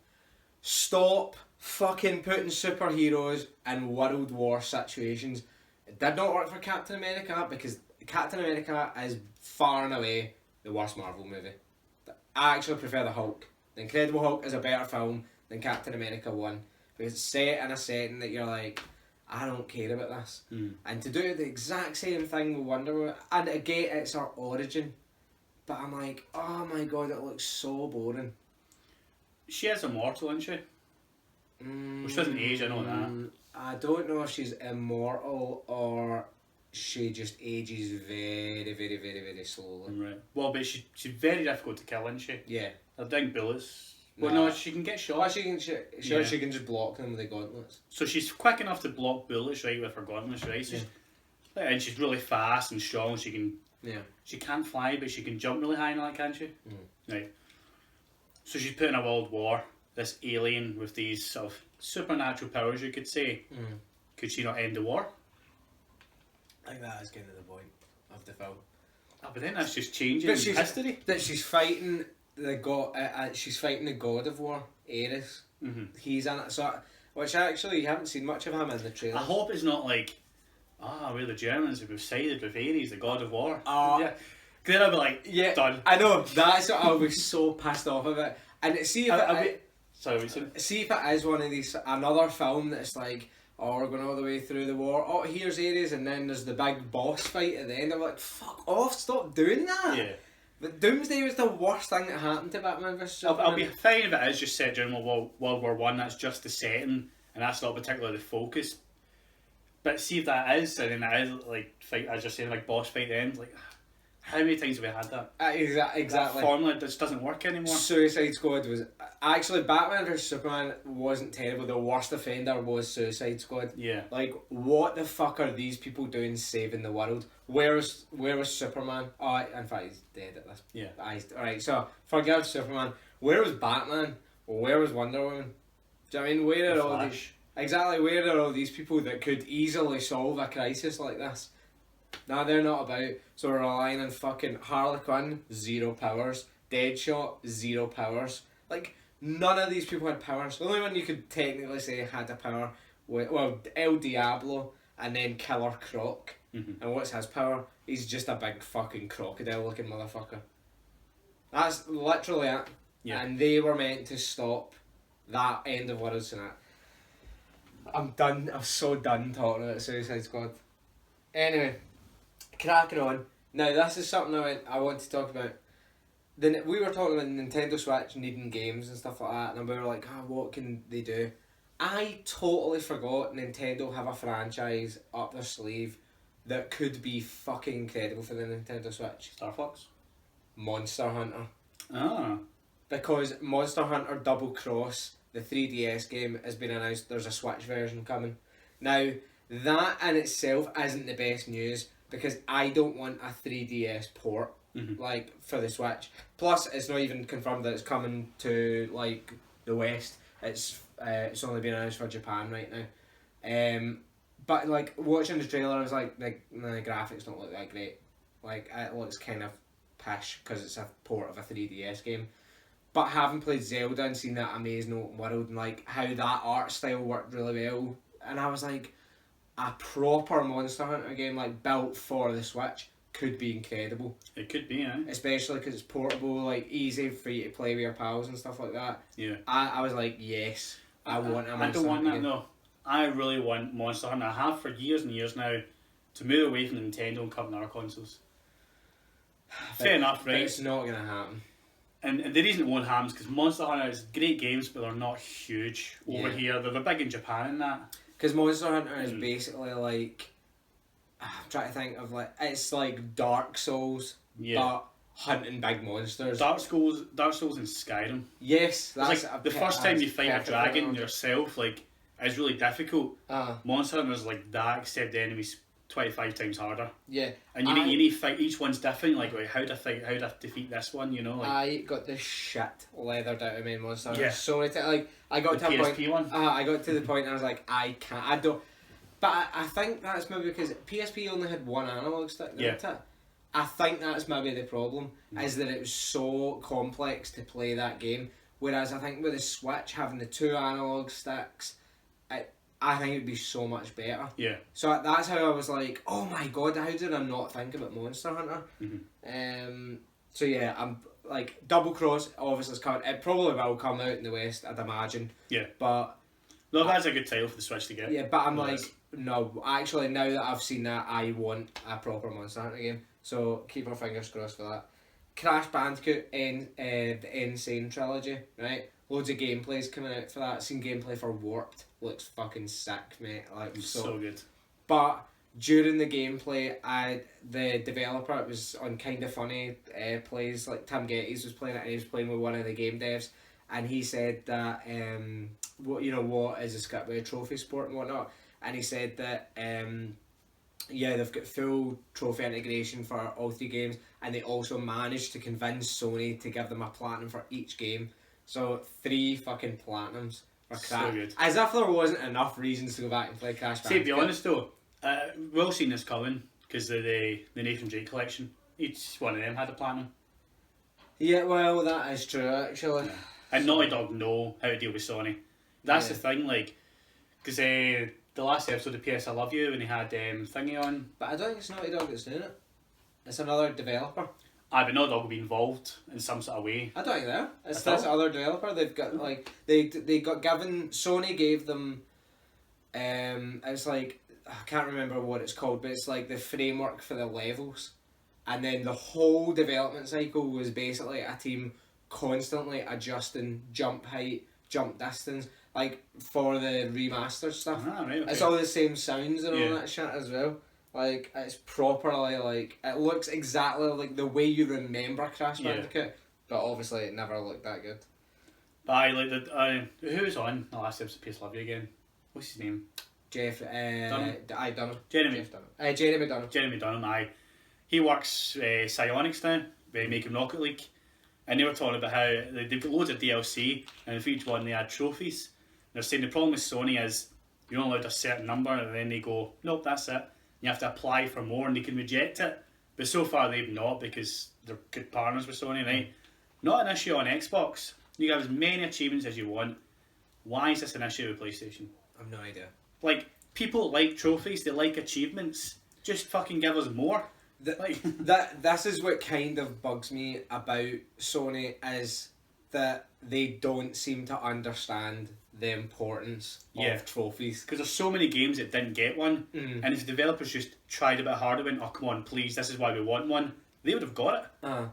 Stop fucking putting superheroes in World War situations. It did not work for Captain America because Captain America is far and away the worst Marvel movie. I actually prefer the Hulk. The Incredible Hulk is a better film than Captain America 1 because it's set in a setting that you're like, I don't care about this. And to do the exact same thing with Wonder Woman, and again, it's her origin, but I'm like, oh my god, it looks so boring. She is immortal, isn't she? Well, she doesn't age, I know that. I don't know if she's immortal or she just ages very, very, very, very slowly. Right. Well, but she's very difficult to kill, isn't she? Yeah. They're doing bullets. Well, no, she can get shot. Well, she can just block them with the gauntlets. So she's quick enough to block bullets, right, with her gauntlets, right? So and she's really fast and strong. She can. Yeah. She can't fly, but she can jump really high now, can't she? Right. So she's put in a world war. This alien with these sort of supernatural powers, you could say. Could she not end the war? I think that is kind of the point of the film. But then that's just changing history. That she's fighting the god. She's fighting the god of war, Ares. He's in it. So, which actually you haven't seen much of him in the trailer. I hope it's not like, we're the Germans who've sided with Ares, the god of war. Yeah. Then I'll be like, done. I know. That's what I was so pissed off about. And see if see if it is one of these, another film that's like, oh, we're going all the way through the war. Oh, here's Ares, and then there's the big boss fight at the end. I'm like, fuck off, stop doing that. Yeah. But Doomsday was the worst thing that happened to Batman vs Superman. I'll be fine if it is just set during World War One. That's just the setting, and that's not particularly the focus. But see if that is, and then that is like fight, as you're saying, like boss fight at the end, like How many times have we had that? Exactly. That formula just doesn't work anymore. Suicide Squad was actually Batman vs Superman wasn't terrible. The worst offender was Suicide Squad. Yeah. Like, what the fuck are these people doing saving the world? Where was Superman? Oh, in fact, he's dead at this. Yeah. Alright, so forget Superman. Where was Batman? Where was Wonder Woman? Do you know what I mean? Where are all these? Exactly, where are all these people that could easily solve a crisis like this? Nah, they're not about. So we're relying on fucking Harley Quinn, 0 powers. Deadshot, 0 powers. Like, none of these people had powers. The only one you could technically say had a power was, well, El Diablo and then Killer Croc. Mm-hmm. And what's his power? He's just a big fucking crocodile looking motherfucker. That's literally it. Yeah. And they were meant to stop that end of world tonight. I'm done. I'm so done talking about Suicide Squad. Anyway, cracking on. Now this is something I want to talk about. Then we were talking about Nintendo Switch needing games and stuff like that, and we were like, what can they do? I totally forgot Nintendo have a franchise up their sleeve that could be fucking incredible for the Nintendo Switch. Star Fox? Monster Hunter. Ah. Because Monster Hunter Double Cross, the 3DS game, has been announced. There's a Switch version coming. Now, that in itself isn't the best news because I don't want a 3DS port like for the Switch. Plus, it's not even confirmed that it's coming to like the West. It's only been announced for Japan right now. But like watching the trailer, I was like the graphics don't look that great. Like it looks kind of pish because it's a port of a 3DS game. But having played Zelda and seen that amazing open world and like how that art style worked really well, and I was like, a proper Monster Hunter game like built for the Switch could be incredible. It could be, eh? Especially because it's portable, like easy for you to play with your pals and stuff like that. Yeah. I was like, yes, I want a Monster Hunter. I don't want that game. though. I really want Monster Hunter. I have for years and years now to move away from Nintendo and come to our consoles. Fair enough, right? But it's not gonna happen. And the reason it won't happen is because Monster Hunter is great games, but they're not huge over Yeah. here. They're big in Japan and that. Because Monster Hunter is basically like, I'm trying to think of like, it's like Dark Souls, but hunting big monsters. Dark Souls and Skyrim. Yes, that's like the first time you fight a dragon yourself, like, is really difficult. Monster Hunter is like that, except the enemies 25 times harder. Yeah. And you need to fight, each one's different, like how to defeat this one, you know? Like, I got the shit leathered out of me in Monster Hunter. Yeah. So many like, I got the to a PSP point. one? I got to the point and I was like, I don't. But I think that's maybe because PSP only had one analog stick, didn't it? I think that's maybe the problem, is that it was so complex to play that game. Whereas I think with the Switch, having the 2 analog sticks, I think it would be so much better. Yeah. So that's how I was like, oh my god, how did I not think about Monster Hunter? So yeah, I'm like, Double Cross obviously is coming. It probably will come out in the West, I'd imagine. Yeah. But no, that's a good title for the Switch to get. yeah, but I'm like, no, actually now that I've seen that, I want a proper Monster Hunter game. So keep our fingers crossed for that. Crash Bandicoot and the Insane trilogy, right? Loads of gameplays coming out for that. Seen gameplay for Warped. Looks fucking sick, mate. Like so good. But during the gameplay, the developer, it was on Kinda Funny plays, like Tim Geddes was playing it, and he was playing with one of the game devs, and he said that what is a script with a trophy sport and whatnot, and he said that they've got full trophy integration for all 3 games, and they also managed to convince Sony to give them a platinum for each game. So 3 fucking platinums for Crash. So good. As if there wasn't enough reasons to go back and play Crash Bandicoot. To be honest though, we've all seen this coming because of the Nathan Drake collection. Each one of them had a platinum. Yeah, well, that is true actually. Yeah. And Naughty Dog know how to deal with Sony. That's the thing, like, because the last episode of PS I Love You when they had Thingy on. But I don't think it's Naughty Dog that's doing it. It's another developer. But Naughty Dog will be involved in some sort of way. I don't think they are. It's this other developer. They've got like they got given. Sony gave them. It's like, I can't remember what it's called, but it's like the framework for the levels, and then the whole development cycle was basically a team constantly adjusting jump height, jump distance, like for the remastered stuff. Right, okay. It's all the same sounds and all that shit as well. Like, it's properly, like, it looks exactly like the way you remember Crash Bandicoot, but obviously it never looked that good. But I like the who was on the last episode of Peace Love You again? What's his name? Dunham. Jeremy. Jeff Dunham. Jeremy Dunham. Jeremy Dunham. He works Psionics now. They make him Rocket League, and they were talking about how they've got loads of DLC, and for each one they add trophies. They're saying the problem with Sony is you're only allowed a certain number, and then they go, nope, that's it. You have to apply for more, and they can reject it. But so far they've not, because they're good partners with Sony, right? Not an issue on Xbox. You can have as many achievements as you want. Why is this an issue with PlayStation? I've no idea. Like, people like trophies, they like achievements. Just fucking give us more. This is what kind of bugs me about Sony, is that they don't seem to understand the importance of trophies. Because there's so many games that didn't get one, and if the developers just tried a bit harder and went, oh come on please, this is why we want one, they would have got it.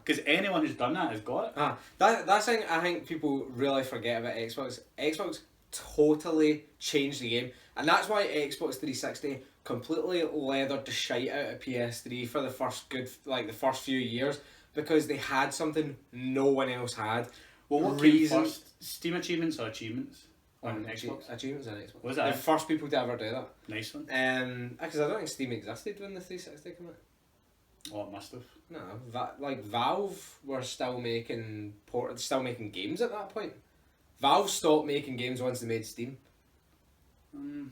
Because anyone who's done that has got it. That's thing I think people really forget about Xbox. Xbox totally changed the game, and that's why Xbox 360 completely leathered the shite out of PS3 for the first few years, because they had something no one else had. Well, what came first? Steam achievements or achievements on Xbox? Achievements on Xbox. Was that the first people to ever do that? Nice one. Because I don't think Steam existed when the 360 came out. Oh, it must have. No, Valve were still making games at that point. Valve stopped making games once they made Steam.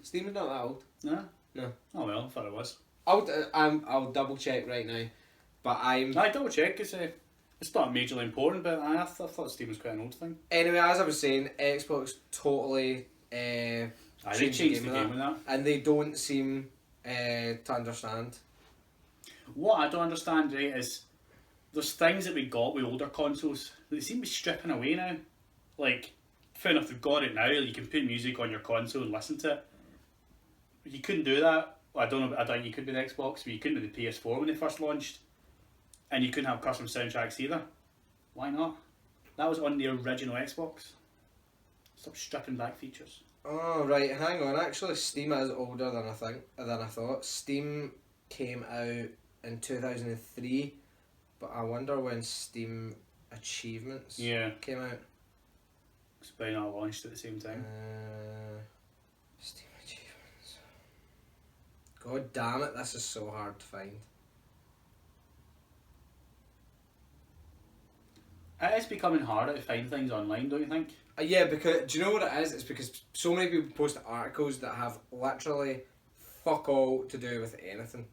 Steam's not that old. No. Oh well, I thought it was. I'll double check right now, but I double check because it's not majorly important, but I thought Steam was quite an old thing. Anyway, as I was saying, Xbox totally they changed the game with that, and they don't seem to understand. What I don't understand, right, is there's things that we got with older consoles that they seem to be stripping away now. Like, fair enough, they've got it now. You can put music on your console and listen to it. You couldn't do that. I don't think you could with Xbox, but you couldn't with the PS4 when they first launched. And you couldn't have custom soundtracks either. Why not? That was on the original Xbox. Stop stripping back features. Oh right, hang on. Actually, Steam is older than I thought. Steam came out in 2003, but I wonder when Steam Achievements came out. It's probably not launched at the same time. Steam Achievements. God damn it! This is so hard to find. It is becoming harder to find things online, don't you think? Yeah, because do you know what it is? It's because so many people post articles that have literally fuck all to do with anything.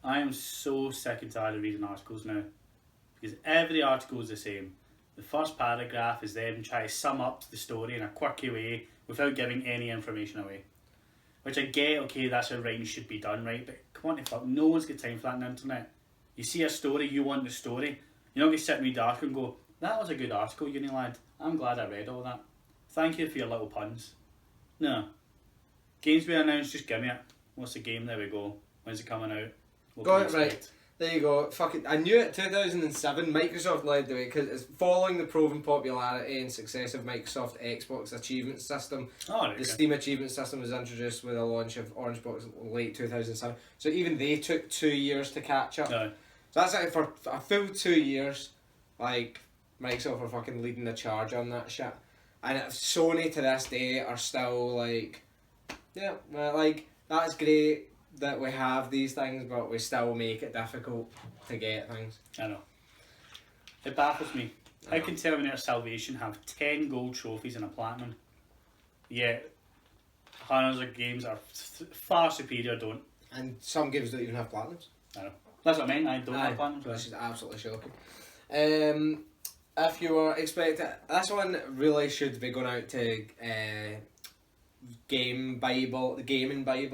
I am so sick and tired of reading articles now, because every article is the same. The first paragraph is them trying to sum up the story in a quirky way without giving any information away. Which I get, okay, that's how writing should be done, right? But come on, fuck, no one's got time for that on the internet. You see a story, you want the story. You're not going to sit and read the article and go, that was a good article, uni lad. I'm glad I read all that. Thank you for your little puns. No. Games being announced, just give me it. What's the game? There we go. When's it coming out? Got it right. There you go. Fucking, I knew it. 2007, Microsoft led the way because it's following the proven popularity and success of Microsoft Xbox Achievement System. The Steam Achievement System was introduced with the launch of Orange Box late 2007. So even they took 2 years to catch up. No. So that's like for a full 2 years, like Microsoft are fucking leading the charge on that shit. And if Sony to this day are still like, yeah, well, like that's great that we have these things, but we still make it difficult to get things. I know. It baffles me. How can Terminator Salvation have 10 gold trophies and a platinum? Yet, hundreds of games are far superior don't. And some games don't even have platinums. I know. That's what I meant, I don't have platinums. Which is absolutely shocking. If you were expecting... This one really should be going out to Gaming Bible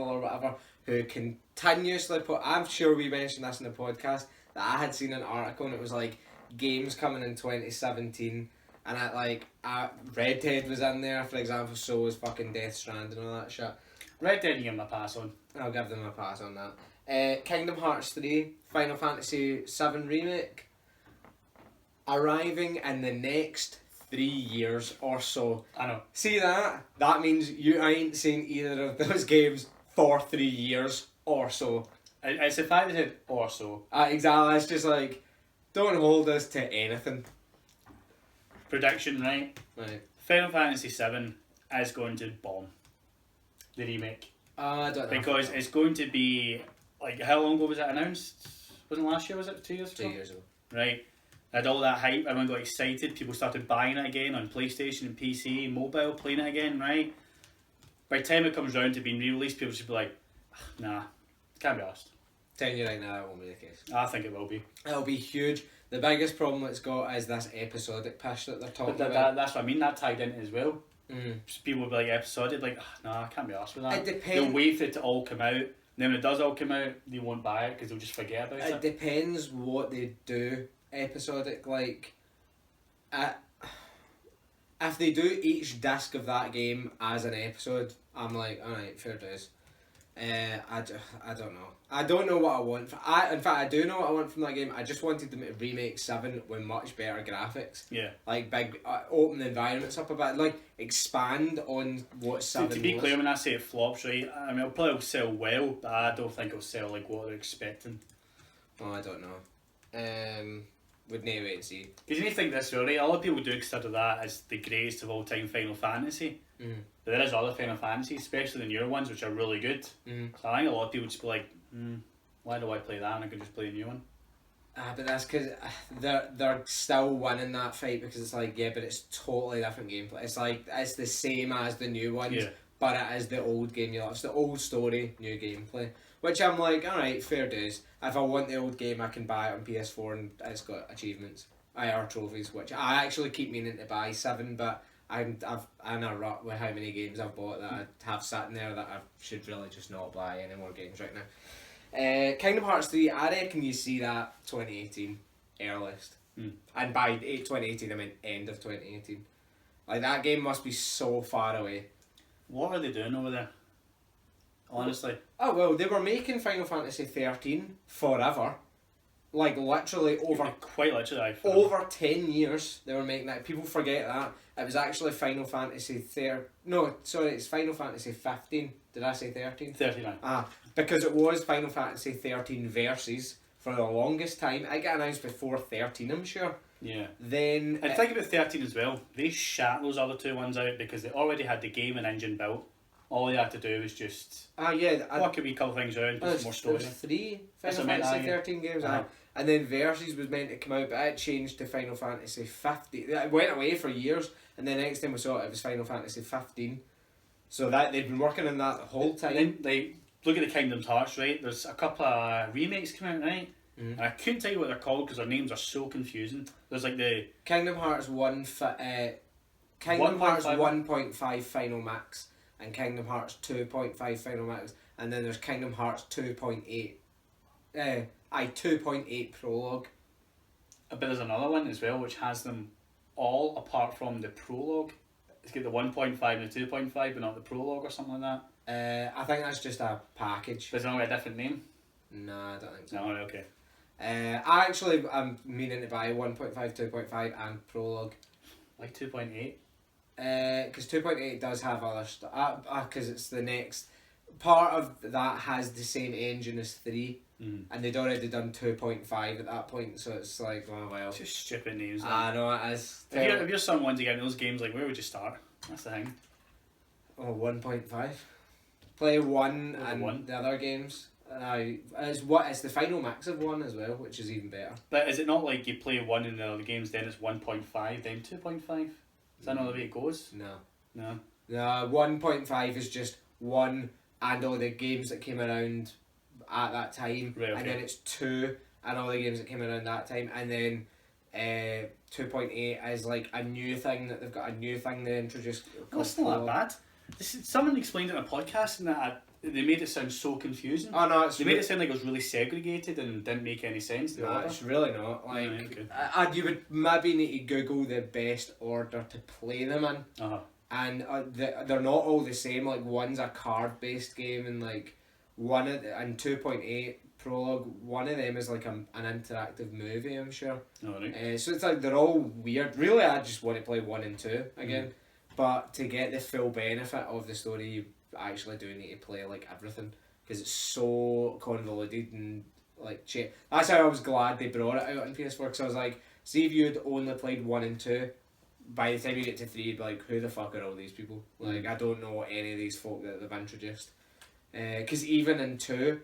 or whatever, who continuously put... I'm sure we mentioned this in the podcast, that I had seen an article and it was like, games coming in 2017, and Red Dead was in there, for example, so was fucking Death Stranding and all that shit. Red Dead, you give them a pass on. I'll give them a pass on that. Kingdom Hearts 3, Final Fantasy 7 Remake, arriving in the next 3 years or so. I know. See that? That means you ain't seen either of those games for 3 years or so. It's the fact that it said or so. Exactly. It's just like, don't hold us to anything. Prediction, right? Right. Final Fantasy VII is going to bomb. The remake. I don't know. Because it's going to be, like, how long ago was it announced? Wasn't last year, was it? 2 years ago? 2 years ago. Right. Had all that hype, everyone got excited, people started buying it again on PlayStation and PC, mobile, playing it again, right? By the time it comes round to being re-released, people should be like, nah, can't be asked. Telling you right now, that won't be the case. I think it will be. It'll be huge. The biggest problem it's got is this episodic push that they're talking But about. that's what I mean, that tied in as well. Mm. People will be like episodic, like, nah, I can't be asked with that. It depends. They'll wait for it to all come out, and then when it does all come out, they won't buy it because they'll just forget about It it. depends what they do episodic. Like, if they do each disc of that game as an episode, I'm like, alright, fair dues. I don't know. I don't know what I want. In fact, I do know what I want from that game. I just wanted them to remake 7 with much better graphics. Yeah. Like, big, open the environments up a bit. Like, expand on what 7 To be was. clear, when I say it flops, right, I mean, it'll probably sell well, but I don't think it'll sell like what they're expecting. Oh, I don't know. Would never wait and see. Because you need to think this way, right? A lot of people do consider that as the greatest of all time Final Fantasy. Mm. But there is other Final Fantasies, especially the newer ones, which are really good. Mm. So I think a lot of people just be like, why do I play that and I can just play a new one? But that's because they're still winning that fight because it's like, yeah, but it's totally different gameplay. It's like, it's the same as the new ones, Yeah. but it is the old game you love. It's the old story, new gameplay. Which I'm like, alright, fair dues. If I want the old game, I can buy it on PS4 and it's got achievements. IR trophies, which I actually keep meaning to buy 7, but I'm in a rut with how many games I've bought that I have sitting there that I should really just not buy any more games right now. Kingdom Hearts 3, I reckon you see that 2018 earliest. And by 2018 I mean end of 2018. Like, that game must be so far away. What are they doing over there? Honestly. Oh well, they were making Final Fantasy 13 forever. Like, literally Quite literally. over 10 years they were making that. People forget that. It was actually Final Fantasy it's Final Fantasy 15. Did I say 13? 39. Because it was Final Fantasy 13 Versus for the longest time. It got announced before 13, I'm sure. Yeah. Then... And think about 13 as well. They shat those other two ones out because they already had the game and engine built. All they had to do was just work a wee couple things around, put some more story. There's 3 That's Final what I meant, Fantasy 13 games. Uh-huh. And then Versus was meant to come out, but it changed to Final Fantasy 15. It went away for years, and the next time we saw it, it was Final Fantasy 15. So that they've been working on that the whole time. And then, like, look at the Kingdom Hearts, right? There's a couple of remakes coming out, right? Mm. And I couldn't tell you what they're called because their names are so confusing. There's like the Kingdom Hearts 1, Kingdom Hearts 1.5 Final Max, and Kingdom Hearts 2.5 Final Max, and then there's Kingdom Hearts 2.8. 2.8 Prologue. but there's another one as well which has them all apart from the prologue. It's got the 1.5 and the 2.5, but not the prologue or something like that. I think that's just a package. There's not a different name. No, I don't think so. No, okay. I'm meaning to buy 1.5, 2.5 and Prologue. Like 2.8. Because 2.8 does have other stuff. Because it's the next part of that has the same engine as 3, and they'd already done 2.5 at that point, so it's like, oh well. It's just stupid names. I know it is. If you're someone to get in those games, like, where would you start? That's the thing. Oh, 1.5. Play 1 Over and 1. the other games. It's the final max of 1 as well, which is even better. But is it not like you play 1 in the other games, then it's 1.5, then 2.5? Is that not the way it goes? No. No. No, 1.5 is just 1 and all the games that came around at that time. Right, okay. And then it's 2 and all the games that came around that time. And then 2.8 is like a new thing that they've got a new thing they introduced. Well, it's not that bad. Someone explained it in a podcast and that they made it sound so confusing. Oh no, They made it sound like it was really segregated and didn't make any sense. No, it's really not. Like, okay. You would maybe need to Google the best order to play them in. Uh-huh. And they're not all the same. Like, one's a card-based game, and like and 2.8 Prologue, one of them is like an interactive movie, I'm sure. Oh, right. So it's like they're all weird. Really, I just want to play 1 and 2 again. But to get the full benefit of the story, you actually do need to play like everything. because it's so convoluted and like shit. That's how I was glad they brought it out on PS4, because I was like, see if you'd only played 1 and 2, by the time you get to 3, you'd be like, who the fuck are all these people? Like, I don't know any of these folk that they've introduced. Because even in 2,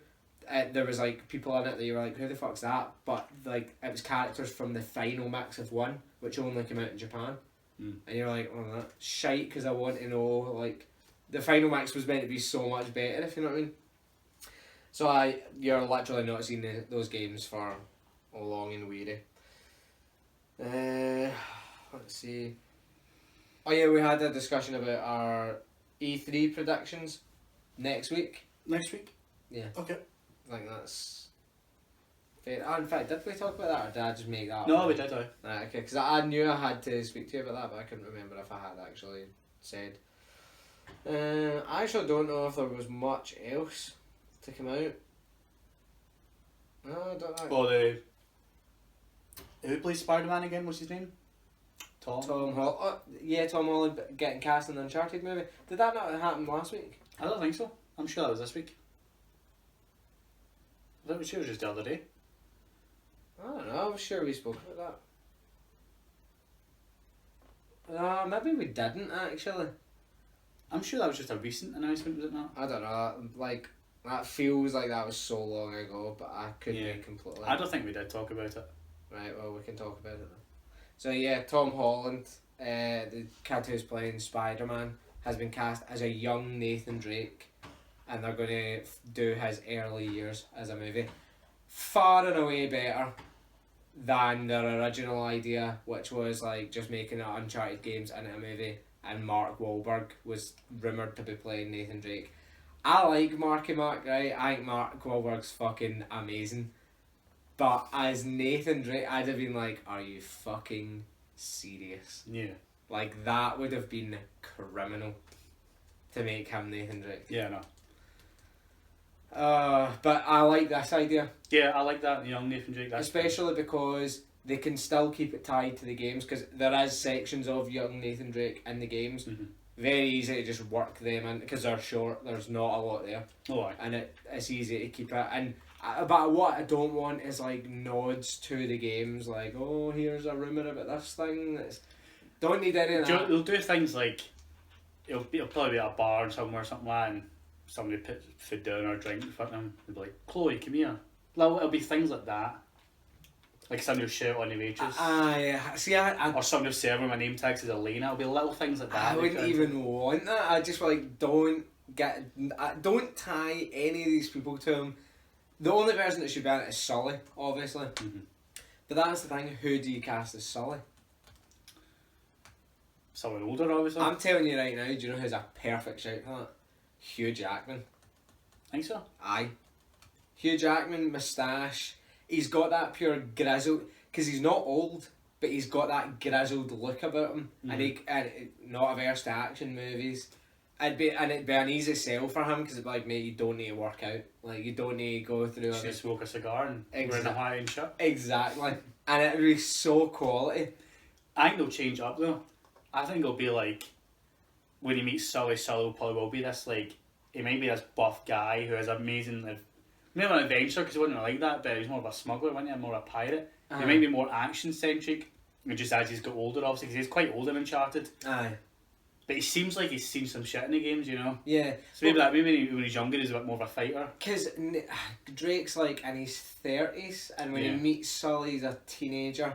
there was like people in it that you were like, who the fuck's that? But like, it was characters from the final mix of 1, which only came out in Japan. And you're like, oh, that's shite, because I want to know, like, the final mix was meant to be so much better, if you know what I mean. So you're literally not seeing those games for long and weary. Let's see. Oh yeah, we had a discussion about our E3 predictions next week. Next week? Yeah. Okay. I think that's fair. Oh, in fact, did we talk about that, or did I just make that up? No, we did. Right, okay, because I knew I had to speak to you about that, but I couldn't remember if I had actually said. I actually don't know if there was much else to come out. No, I don't know. Well, who plays Spider-Man again? What's his name? Tom Holland. Oh, yeah, Tom Holland getting cast in the Uncharted movie. Did that not happen last week? I don't think so. I'm sure that was this week. I thought it was just the other day. I don't know. I was sure we spoke about that. Maybe we didn't actually. I'm sure that was just a recent announcement, was it not? I don't know. Like, that feels like that was so long ago, but I could be completely. I don't think we did talk about it. Right, well, we can talk about it then. So yeah, Tom Holland, the kid who's playing Spider-Man, has been cast as a young Nathan Drake, and they're going to do his early years as a movie. Far and away better than their original idea, which was like just making Uncharted games into a movie, and Mark Wahlberg was rumoured to be playing Nathan Drake. I like Marky Mark, right? I think Mark Wahlberg's fucking amazing. But as Nathan Drake, I'd have been like, are you fucking serious? Yeah. Like, that would have been criminal to make him Nathan Drake. Yeah, no. But I like this idea. Yeah, I like that, young Nathan Drake. Especially because they can still keep it tied to the games, because there is sections of young Nathan Drake in the games. Mm-hmm. Very easy to just work them in, because they're short, there's not a lot there. Oh, aye. And it's easy to keep it. And but what I don't want is like nods to the games, like, oh, here's a rumour about this thing. Don't need any of that. They'll do things like, it'll probably be at a bar somewhere or something like that, and somebody puts food down or a drink in front of them. They'll be like, Chloe, come here. It'll be things like that. Like somebody will shout on the waitress. Or somebody will serve them a name tag says Elena. It'll be little things like that. I wouldn't even want that. I just like don't tie any of these people to him. The only person that should be in it is Sully, obviously. Mm-hmm. But that's the thing, who do you cast as Sully? Someone older, obviously. I'm telling you right now, do you know who's a perfect shout for that? Hugh Jackman. Think so? Aye. Hugh Jackman, moustache. He's got that pure grizzled, because he's not old, but he's got that grizzled look about him. Mm-hmm. And not averse to action movies. It'd be an easy sell for him, because it'd be like, mate, you don't need to work out. Like, you don't need to go through... Just smoke a cigar and wear a Hawaiian shirt. Exactly. And it'd be so quality. I think they'll change up, though. I think it'll be like, when you meet Sully probably will be this, like, he might be this buff guy who has amazing, like, maybe an adventure, because he wasn't like that, but he's more of a smuggler, wasn't he? More of a pirate. He might be more action-centric, and just as he's got older, obviously, because he's quite old in Uncharted. Aye. But he seems like he's seen some shit in the games, you know? Yeah. So maybe when he's younger, he's a bit more of a fighter. Because Drake's like in his 30s, and when he meets Sully, he's a teenager.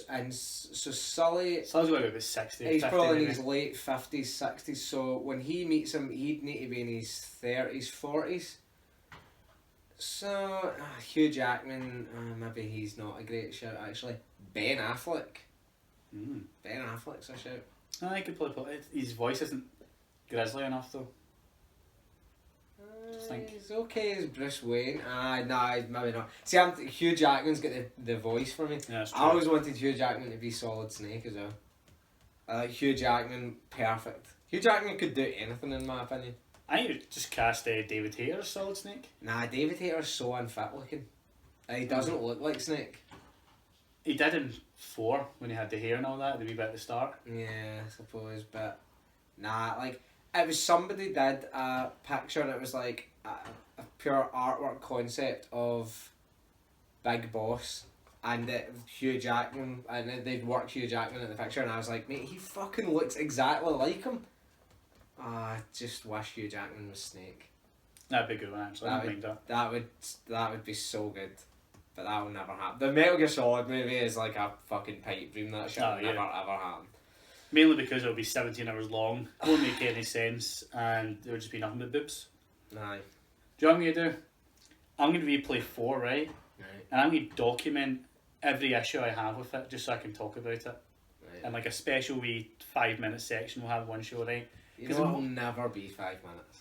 And so Sully's going to be about 60. He's 50, probably maybe. in his late 50s, 60s, so when he meets him, he'd need to be in his 30s, 40s. So, Hugh Jackman, maybe he's not a great shout, actually. Ben Affleck. Ben Affleck's a shout. I could probably put it. His voice isn't grizzly enough, though. He's okay as Bruce Wayne. Nah, maybe not. See, Hugh Jackman's got the voice for me. Yeah, that's true. I always wanted Hugh Jackman to be Solid Snake as well. I like Hugh Jackman, perfect. Hugh Jackman could do anything, in my opinion. I think you just cast David Hayter as Solid Snake. Nah, David Hayter's so unfit looking. He doesn't look like Snake. He did in 4 when he had the hair and all that, the wee bit at the start. Yeah, I suppose, but nah, like, it was somebody did a picture and it was like, a pure artwork concept of Big Boss and Hugh Jackman, and they'd worked Hugh Jackman in the picture, and I was like, mate, he fucking looks exactly like him. I just wish Hugh Jackman was Snake. That'd be a good one, actually. I don't mind that. That would be so good. But that will never happen. The Metal Gear Solid movie is like a fucking pipe dream. That shit will never ever happen. Mainly because it'll be 17 hours long. It won't make any sense, and there will just be nothing but boobs. Aye. Do you know what I'm going to do? I'm going to replay 4, right? Right. And I'm going to document every issue I have with it, just so I can talk about it. Right. And like a special wee 5-minute section we'll have one show, right? You know it'll never be 5 minutes.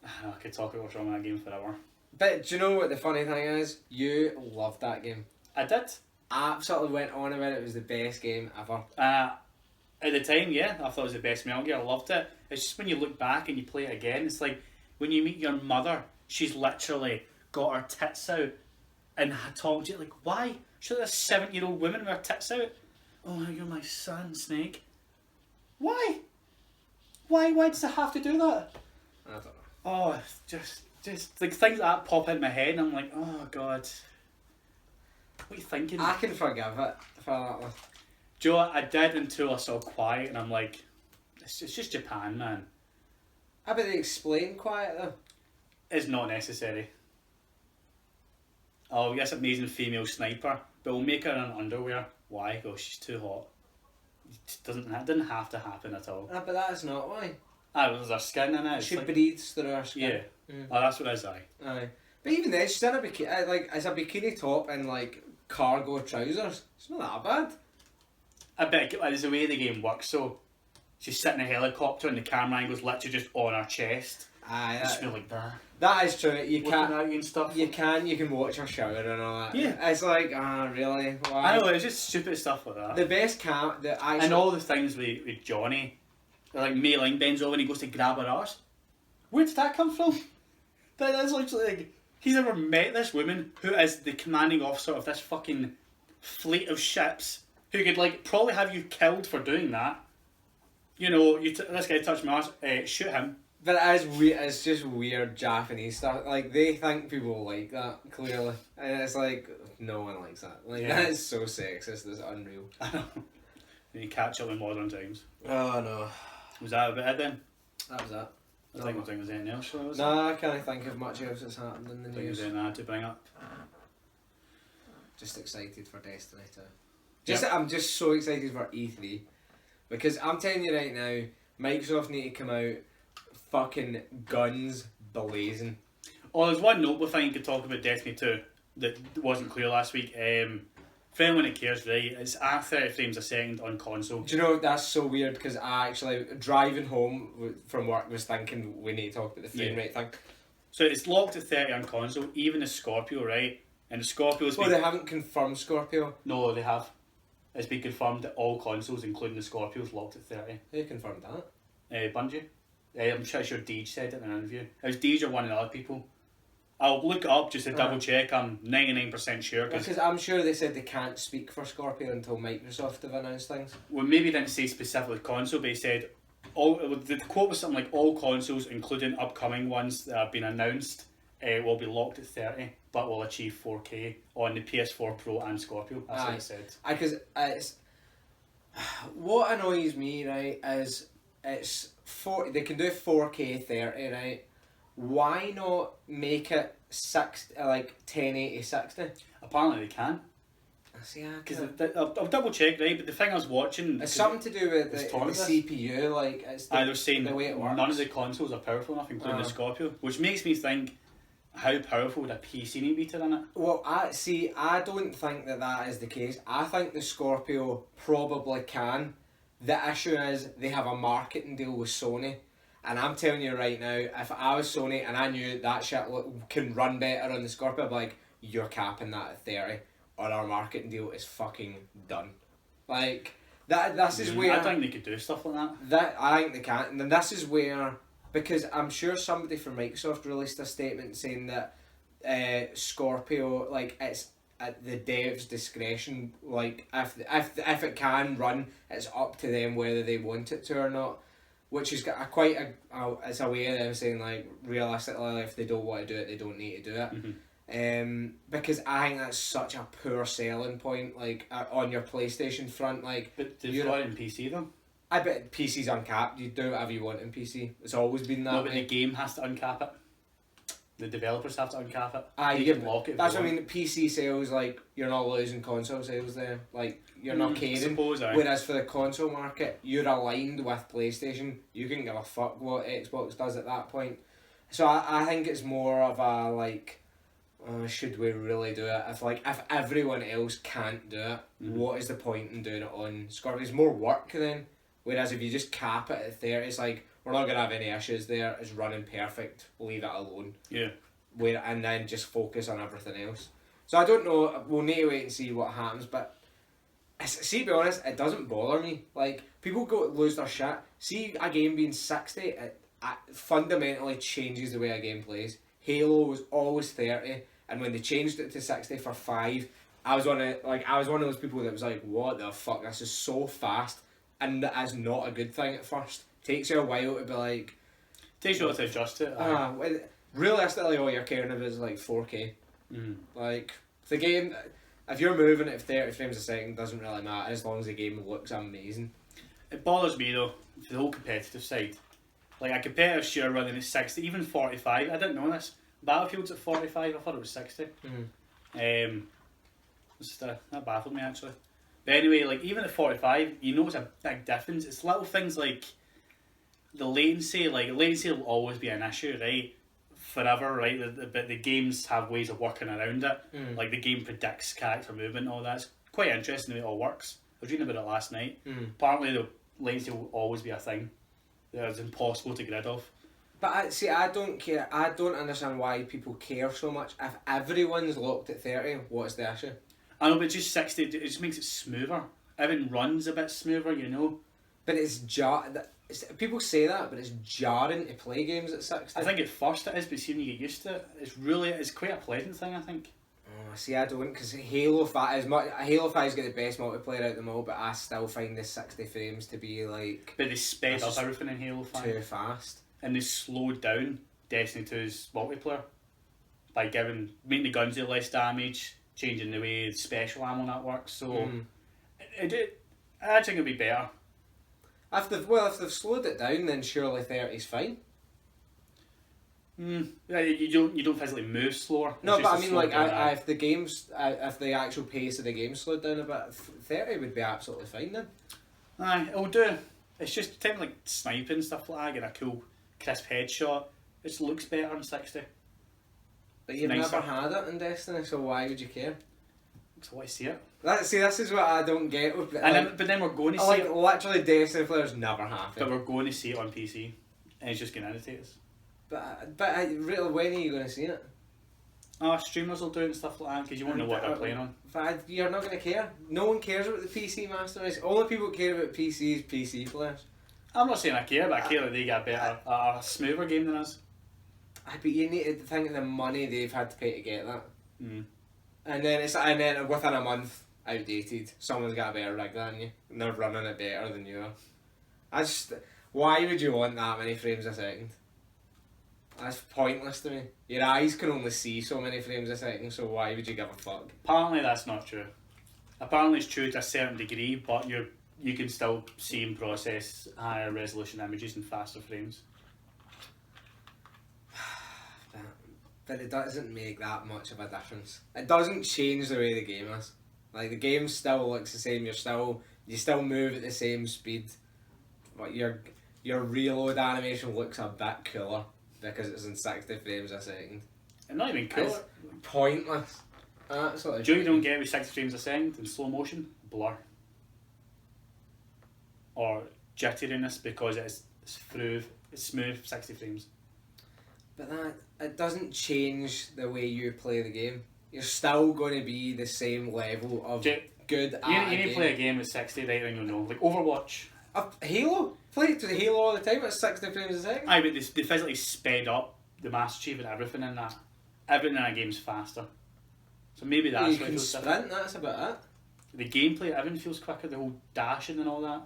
I could talk about what's wrong with that game forever. But do you know what the funny thing is? You loved that game. I did. Absolutely went on about it. It was the best game ever. At the time, yeah, I thought it was the best Metal Gear. I loved it. It's just when you look back and you play it again, it's like when you meet your mother, she's literally got her tits out and talked to you like, why? She's like a 7-year-old woman with her tits out. Oh, you're my son, Snake. Why? Why does it have to do that? I don't know. Oh, just like things like that pop in my head and I'm like, oh God. What are you thinking? I can forgive it for that one. Do you know what? I did until I saw Quiet and I'm like, it's just Japan, man. I bet they explain Quiet though. It's not necessary. Oh, yes, amazing female sniper, but we'll make her in underwear. Why? Oh, she's too hot. It didn't have to happen at all. But that is not why. There's her skin in it. She breathes through her skin. Yeah. Oh, that's what it is, aye. Aye. But even then, she's in a bikini, like, it's a bikini top and like cargo trousers. It's not that bad. I bet it's the way the game works, so she's sitting in a helicopter and the camera angle's literally just on her chest. Aye. Just feel like that. That is true. You Looking can't. at you and stuff. You can watch her shower and all that. Yeah. It's like, really? Why? I know, it's just stupid stuff like that. The best And all the things with Johnny, like Mei Ling bends over and he goes to grab her arse. Where did that come from? That is literally like, he's never met this woman who is the commanding officer of this fucking fleet of ships who could like probably have you killed for doing that. You know, this guy touched my arse, shoot him. But it is weird. It's just weird Japanese stuff. Like they think people like that clearly, and it's like no one likes that. Like that is so sexist. It's unreal. I know. And you catch up in modern times. Oh no. Was that about it then? That was that. I think there was anything else. No, I can't think of much else that's happened in the news. Anything I had to bring up. Just excited for Destiny 2. I'm just so excited for E3 because I'm telling you right now, Microsoft need to come out fucking guns blazing. Oh, there's one notable thing you could talk about Destiny 2 that wasn't clear last week. For anyone that cares, right, it's at 30 frames a second on console. Do you know, that's so weird because I actually, driving home from work, was thinking we need to talk about the frame rate thing. So it's locked at 30 on console, even the Scorpio, right? And the Scorpio's they haven't confirmed Scorpio? No, they have. It's been confirmed that all consoles, including the Scorpio's, locked at 30. Who confirmed that? Bungie. I'm sure Deej said it in an interview. It was Deej or one of the other people. I'll look it up just to double check. I'm 99% sure. Because I'm sure they said they can't speak for Scorpio until Microsoft have announced things. Well, maybe didn't say specifically console, but he said the quote was something like all consoles, including upcoming ones that have been announced, will be locked at 30, but will achieve 4K on the PS4 Pro and Scorpio. That's what he said. Because it's what annoys me, right, is it's they can do 4K 30, right? Why not make it 1080 60? Apparently they can. See, because I'll double check, right? But the thing I was watching, it's something to do with the CPU, like it's they're saying the way it works. None of the consoles are powerful enough, including the Scorpio, which makes me think, how powerful would a PC need to be to run it? Well, I don't think that is the case. I think the Scorpio probably can. The issue is they have a marketing deal with Sony. And I'm telling you right now, if I was Sony and I knew that shit can run better on the Scorpio, I'd be like, you're capping that at 30 or our marketing deal is fucking done. Like, this is where... I think they could do stuff like that. I think they can. And this is where... Because I'm sure somebody from Microsoft released a statement saying that Scorpio, like, it's at the dev's discretion. Like, if it can run, it's up to them whether they want it to or not. which is it's a way of them saying like realistically if they don't want to do it they don't need to do it. Because I think that's such a poor selling point like on your PlayStation front like. But they've got it in PC though. I bet PC's uncapped. You do whatever you want in PC. It's always been that. No, but the game has to uncap it. The developers have to uncap it. You can lock it. That's what I mean. PC sales, like you're not losing console sales there. Like you're not caring. Suppose, Whereas for the console market, you're aligned with PlayStation. You can give a fuck what Xbox does at that point. So I think it's more of a like, should we really do it? If everyone else can't do it, what is the point in doing it on Scorpio? It's more work then. Whereas if you just cap it at 30, it's like, we're not going to have any issues there, it's running perfect, leave it alone. Yeah. And then just focus on everything else. So I don't know, we'll need to wait and see what happens, but see, to be honest, it doesn't bother me. Like, people lose their shit. See a game being 60, it fundamentally changes the way a game plays. Halo was always 30, and when they changed it to 60 for 5, I was one of those people that was like, what the fuck, this is so fast. And that is not a good thing at first. Takes you a while to be like. Takes you a while to adjust it. Realistically, all you're caring about is like 4K. Like the game, if you're moving at 30 frames a second, doesn't really matter as long as the game looks amazing. It bothers me though for the whole competitive side. Like a competitive shooter running at 60, even 45. I didn't know this. Battlefield's at 45. I thought it was 60. That baffled me actually. But anyway, like even at 45, you know it's a big difference. It's little things like the latency. Like latency will always be an issue, right? Forever, right? But the games have ways of working around it. Like the game predicts character movement and all that. It's quite interesting the way it all works. I was reading about it last night. Apparently the latency will always be a thing that is impossible to get rid of. But I don't care. I don't understand why people care so much. If everyone's locked at 30, what's the issue? I know, but just 60, it just makes it smoother. Everything runs a bit smoother, you know. But people say that, but it's jarring to play games at 60. I think at first it is, but see when you get used to it, it's quite a pleasant thing, I think. Oh, see, I don't, because Halo 5's got the best multiplayer out of them all, but I still find the 60 frames to be like. But they sped up everything in Halo 5. Too fast. And they slowed down Destiny 2's multiplayer by making the guns do less damage, changing the way the special ammo and that works. So I think it'll be better. If they've slowed it down, then surely 30's fine. Yeah, you don't physically move slower. No, but I mean, like, if the actual pace of the game slowed down a bit, 30 would be absolutely fine then. Aye, it'll do. It's just things like sniping stuff like that, getting a cool crisp headshot. It just looks better in 60. But you've never had it in Destiny, so why would you care? So I want to see it. This is what I don't get with. But then we're going to see it. Literally, Destiny players never have it. But we're going to see it on PC, and it's just going to irritate us. But really, when are you going to see it? Streamers will do it and stuff like that because you won't know what they're playing on. But you're not going to care. No one cares about the PC Master Race. Only people care about PC players. I'm not saying I care, but I care that they get a smoother game than us. But you need to think of the money they've had to pay to get that. And then within a month, outdated. Someone's got a better rig than you, and they're running it better than you are. Why would you want that many frames a second? That's pointless to me. Your eyes can only see so many frames a second, so why would you give a fuck? Apparently that's not true. Apparently it's true to a certain degree, but you can still see and process higher resolution images in faster frames. But it doesn't make that much of a difference. It doesn't change the way the game is. Like the game still looks the same. You still move at the same speed, but your reload animation looks a bit cooler because it's in 60 frames a second. And not even cooler. It's pointless. Absolutely. Do you don't get with 60 frames a second in slow motion? Blur. Or jitteriness because it's smooth 60 frames. But it doesn't change the way you play the game. You're still going to be the same level of good at You need to play a game with 60 right then you'll know. Like Overwatch. Halo? Play it to the Halo all the time at 60 frames a second. Aye, but they physically sped up the Master Chief and everything in that. Everything in that game's faster. So maybe that's you why it can feels sprint, different. that's about it. The gameplay, everything feels quicker, the whole dashing and all that.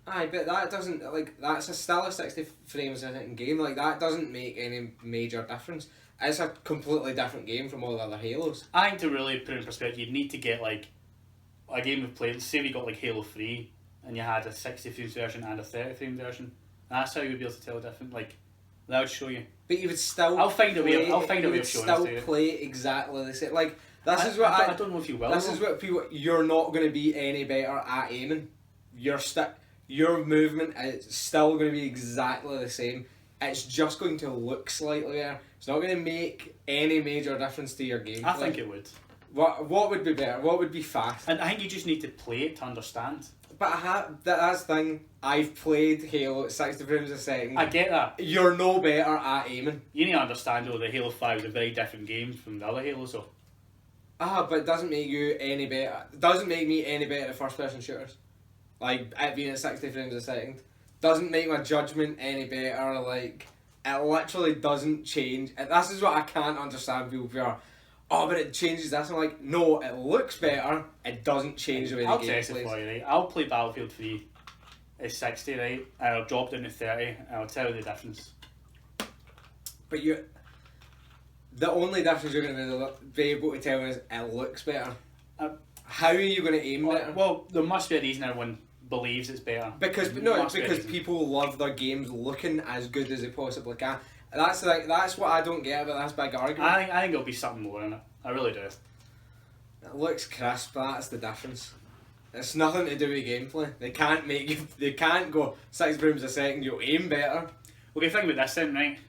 Aye, but that doesn't, like, that's still a 60 frames a second game. Like, that doesn't make any major difference. It's a completely different game from all the other Halos. I think to really put it in perspective, you'd need to get like a game we've played. Say we got like Halo 3 and you had a 60 frames version and a 30 frame version. And that's how you would be able to tell the difference. Like, that would show you. But you would still. I'll find a way. I'll play- find a you way would of showing still this to you. play exactly the same. Like, this is what I don't know if you will. This though. is what people. You're not going to be any better at aiming. Your movement is still going to be exactly the same. It's just going to look slightly better. It's not going to make any major difference to your game. I think it would. What would be better? What would be fast? And I think you just need to play it to understand. But that's the thing. I've played Halo at 60 frames a second. I get that. You're no better at aiming. You need to understand though that Halo 5 is a very different game from the other Halos. So But it doesn't make you any better. It doesn't make me any better at first person shooters. Like, it being at 60 frames a second. Doesn't make my judgment any better. Like, it literally doesn't change. And this is what I can't understand people who are, oh, but it changes this. I'm like, no, it looks better. It doesn't change the way I'll the game test it plays. for you, right? I'll play Battlefield 3 at 60, right? And I'll drop down to 30 and I'll tell you the difference. But the only difference you're going to be able to tell is it looks better. How are you going to aim better? Well, there must be a reason everyone believes it's better. Because people love their games looking as good as they possibly can. That's what I don't get about this big argument. I think there'll be something more in it. I really do. It looks crisp. That's the difference. It's nothing to do with gameplay. They can't make you. They can't go 6 frames a second. You'll aim better. Okay, think about this then, right?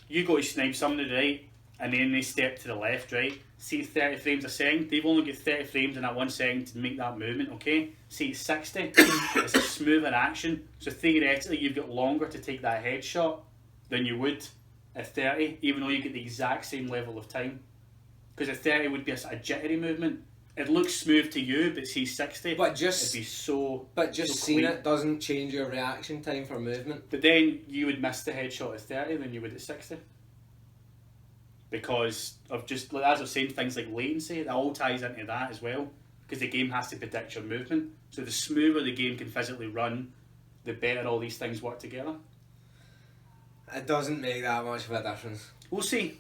You go to snipe somebody, right? And then they step to the left, right? See 30 frames a second. They've only got 30 frames in that 1 second to make that movement, okay? See 60. It's a smoother action. So theoretically, you've got longer to take that headshot than you would at 30, even though you get the exact same level of time. Because at 30 would be a jittery movement. It looks smooth to you, but see 60, But just it'd be so. but just so seeing clean. it doesn't change your reaction time for movement. But then you would miss the headshot at 30 than you would at 60. Because of just, like, as I was saying, things like latency, that all ties into that as well. Because the game has to predict your movement. So the smoother the game can physically run, the better all these things work together. It doesn't make that much of a difference. We'll see.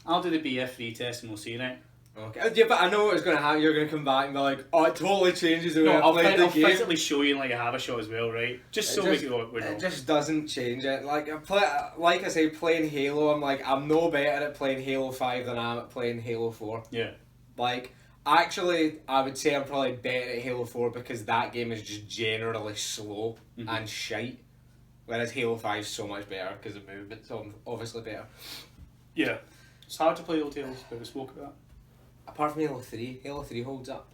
I'll do the BF3 test and we'll see, right? Okay. Yeah, but I know what's going to happen. You're going to come back and be like, oh, it totally changes the way I I'll play the game. physically show you like I have a shot as well, right? Just so we know. It just doesn't change it. Like I say, playing Halo, I'm no better at playing Halo 5 than I am at playing Halo 4. Yeah. Like, actually, I would say I'm probably better at Halo 4 because that game is just generally slow and shite. Whereas Halo 5 is so much better because the movement's obviously better. Yeah. It's hard to play old Tales, but we spoke about that. Apart from Halo 3 holds up.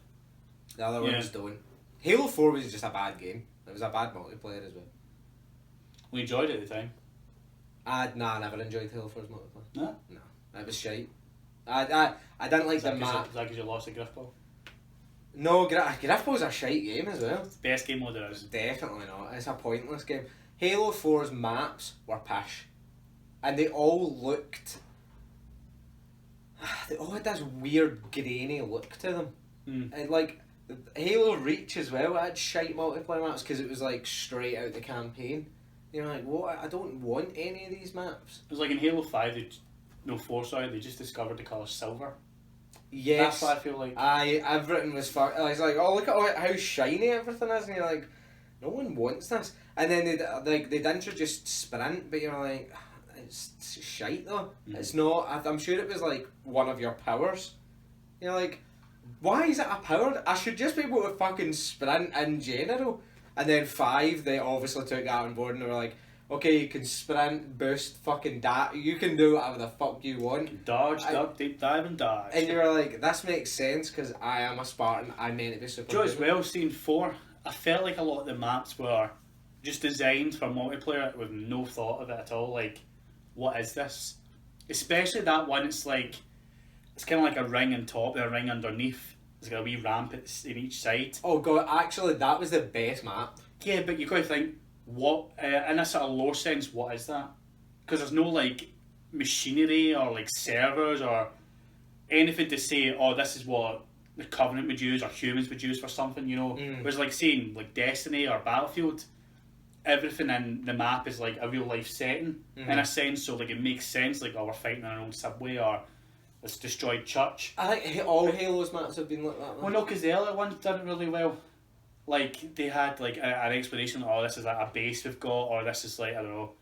The other Yeah. ones don't. Halo 4 was just a bad game. It was a bad multiplayer as well. We enjoyed it at the time. I never enjoyed Halo 4's multiplayer. No? No, it was shite. I didn't like the map. Is that because you lost a Griffball? No, Griffball's a shite game as well. It's the best game mode there is. Definitely not. It's a pointless game. Halo 4's maps were pish. And they all looked... They all had this weird grainy look to them. And like, Halo Reach as well had shite multiplayer maps because it was like straight out the campaign. You're like, what? I don't want any of these maps. It was like in Halo 5, they just discovered the colour silver. Yes. That's what I feel like. Everything was fuck. It's like, oh, look at how shiny everything is, and you're like, no one wants this. And then they'd introduced sprint, but you're like, it's shite though. It's not. I'm sure it was like one of your powers. You're like, why is it a power? I should just be able to fucking sprint in general. And then 5, they obviously took that on board and they were like, okay, you can sprint, boost, fucking you can do whatever the fuck you want. Dodge, duck, deep dive and dodge. And you're like, this makes sense because I am a Spartan, I'm meant to be super Joe, as good. well, seeing 4, I felt like a lot of the maps were just designed for multiplayer with no thought of it at all. Like, what is this? Especially that one, it's kind of like a ring on top and a ring underneath. There's got a wee ramp in each side. Oh god, actually that was the best map. Yeah, but you got to think, what, in a sort of lore sense, what is that? Because there's no like machinery or like servers or anything to say, oh, this is what the Covenant would use or humans would use for something, you know. Whereas like saying like Destiny or Battlefield, everything in the map is like a real life setting in a sense, so like it makes sense. Like, oh, we're fighting on an old subway or this destroyed church. I think all Halo's maps have been like that. Well, no, because the earlier ones did it really well. Like they had like an explanation. Oh, this is like a base we've got, or this is like I don't know.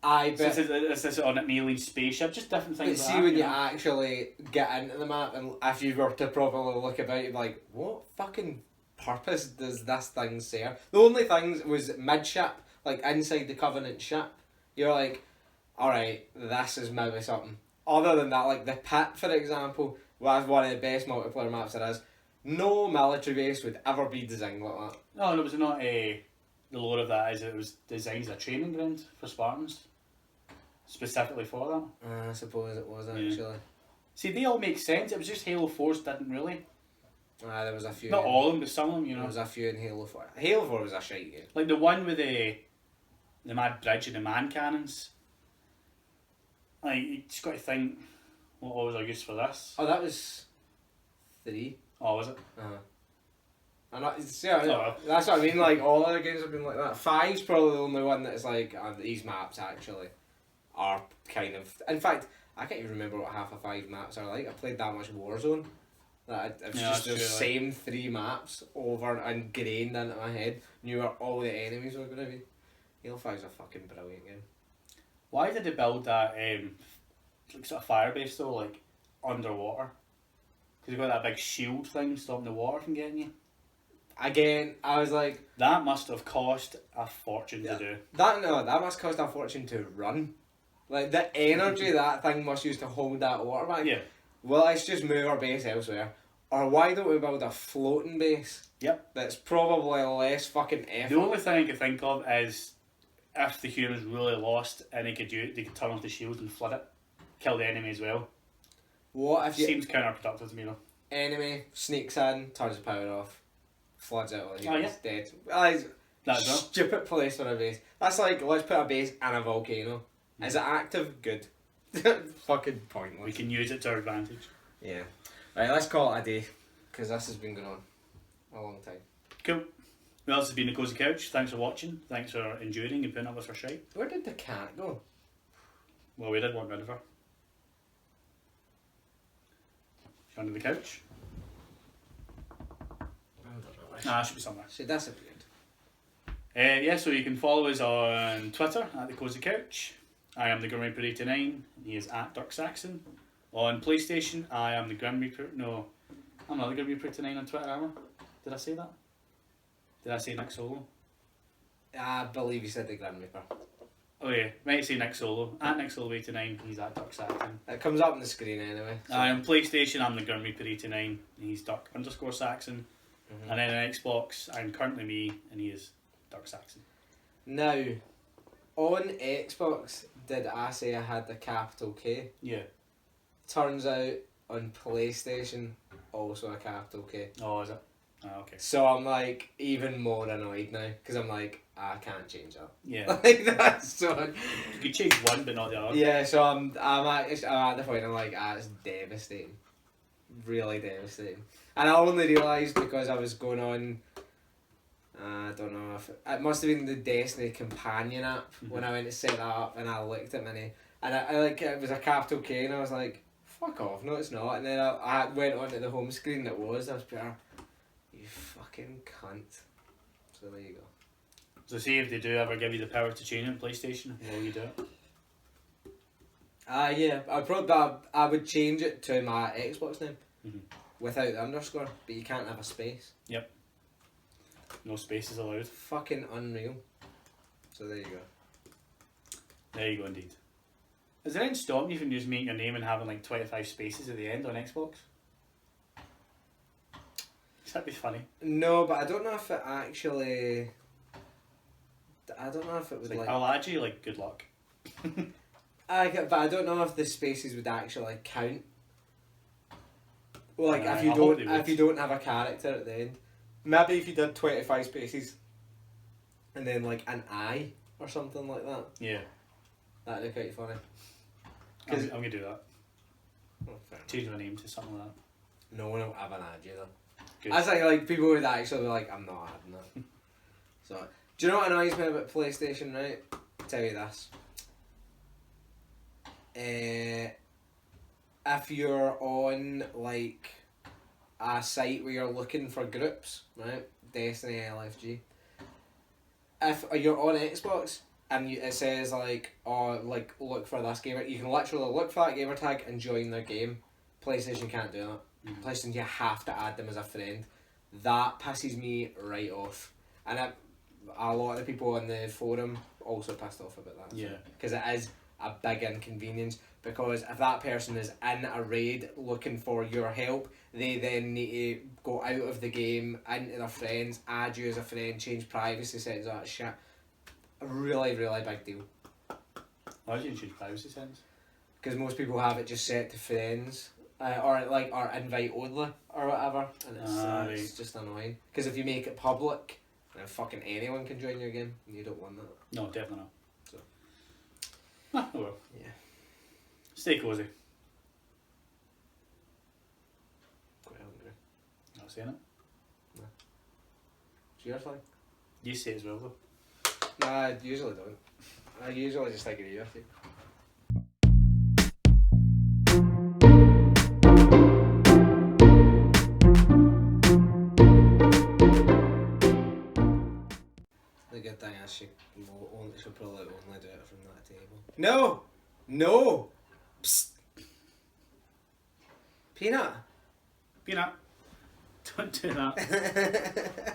But This is on an alien spaceship. Just different things. but like see that, when you know? actually get into the map, and if you were to properly look about, you'd be like, what fucking purpose does this thing serve? The only thing was midship, like inside the Covenant ship. You're like, alright, this is maybe something. Other than that, like the pit, for example, was one of the best multiplayer maps there is. No military base would ever be designed like that. No, it was not the lore of that is it was designed as a training ground for Spartans, specifically for that. I suppose it was actually. See, they all make sense. It was just Halo 4's didn't really. There was a few. Not all of them, but some of them, you know. There was a few in Halo 4. Halo 4 was a shite game. Like the one with the mad bridge and the man cannons. Like, you just got to think, what was our use for this? Oh, that was 3. Oh, was it? And that's what I mean, like, all other games have been like that. 5's probably the only one that's like, these maps actually are kind of... In fact, I can't even remember what half of 5 maps are like. I played that much Warzone. That it was just the same 3 maps over and ingrained into my head. Knew where all the enemies were going to be. Halo 5's a fucking brilliant game. Why did they build that like sort of fire base though, like underwater? Because you've got that big shield thing stopping the water from getting you. Again, I was like... That must have cost a fortune to do. That must cost a fortune to run. Like, the energy that thing must use to hold that water back. Yeah. Well, let's just move our base elsewhere. Or why don't we build a floating base? Yep. That's probably less fucking effort. The only thing I could think of is if the humans really lost and they could turn off the shields and flood it. Kill the enemy as well. What if you... Seems counterproductive to me though. Enemy sneaks in, turns the power off, floods out all the humans, dead. That's stupid place for a base. That's like, let's put a base in a volcano. Is it active? Good. Fucking pointless. We can use it to our advantage. Yeah. Right, let's call it a day. Because this has been going on a long time. Cool. Well, this has been the Cosy Couch. Thanks for watching. Thanks for enduring and putting up with our shite. Where did the cat go? Well, we did want rid of her. She's under the couch. Nah, should be somewhere. She disappeared. Yeah, so you can follow us on Twitter at the Cosy Couch. I am the Grim Reaper 89. He is at Dirk Saxon. On PlayStation, I am the Grim Reaper. No, I'm not the Grim Reaper 89 on Twitter, am I? Did I say that? Did I say Nick Solo? I believe you said the Grim Reaper. Oh yeah, might say Nick Solo. At Nick Solo 89, he's at Dirk Saxon. It comes up on the screen anyway. So. On PlayStation, I'm the Grim Reaper 89. He's Dirk_Saxon. And then on Xbox, I'm currently me, and he is Dirk Saxon. Now, on Xbox, did I say I had the capital K? Yeah. Turns out on PlayStation, also a capital K. Oh, is it? Oh, okay. So I'm like even more annoyed now because I'm like, I can't change that. Yeah. Like that's so. You could change one, but not the other. Yeah, so I'm at the point I'm like, it's devastating, really devastating. And I only realised because I was going on. I don't know if it must have been the Destiny companion app when I went to set that up and I looked at my name and I like it was a capital K and I was like, fuck off, no it's not. And then I went onto the home screen and it was. I was better. You fucking cunt. So there you go. So see if they do ever give you the power to change it on PlayStation, will you do it? Yeah, I would change it to my Xbox name without the underscore, but you can't have a space. Yep. No spaces allowed. Fucking unreal. So there you go. There you go indeed. Is there any stopping you from just making your name and having like 25 spaces at the end on Xbox? That'd be funny. No, but I don't know if it actually... I don't know if it would like... like... I'll add you, like, good luck. But I don't know if the spaces would actually count. Well, like, if you don't have a character at the end. Maybe if you did 25 spaces and then, like, an I or something like that. Yeah. That'd be quite funny. I'm going to do that. Oh, change my name to something like that. No one will ever add you, though. Good. I think, like, people would actually be like, I'm not adding that. So, Do you know what annoys me about PlayStation, right? I'll tell you this. If you're on, like, a site where you're looking for groups, right? Destiny, LFG. If you're on Xbox and it says, like, oh, like, look for this gamer, you can literally look for that gamer tag and join their game. PlayStation can't do that. PlayStation, you have to add them as a friend. That pisses me right off. And a lot of the people on the forum also pissed off about that. Yeah. Because it is a big inconvenience. Because if that person is in a raid looking for your help, they then need to go out of the game, into their friends, add you as a friend, change privacy settings, all that shit. A really, really big deal. Why do you change privacy settings? Because most people have it just set to friends. Or invite only or whatever, and it's just annoying. Because if you make it public, then fucking anyone can join your game, and you don't want that. No, definitely not. So. Oh well. Yeah. Stay cozy. Quite hungry. Not saying it. No. It's your thing. You say it as well though. Nah, I usually don't. I usually just agree with you. The good thing is she'll probably only do it from that table. No! No! Psst! Peanut! Peanut. Don't do that.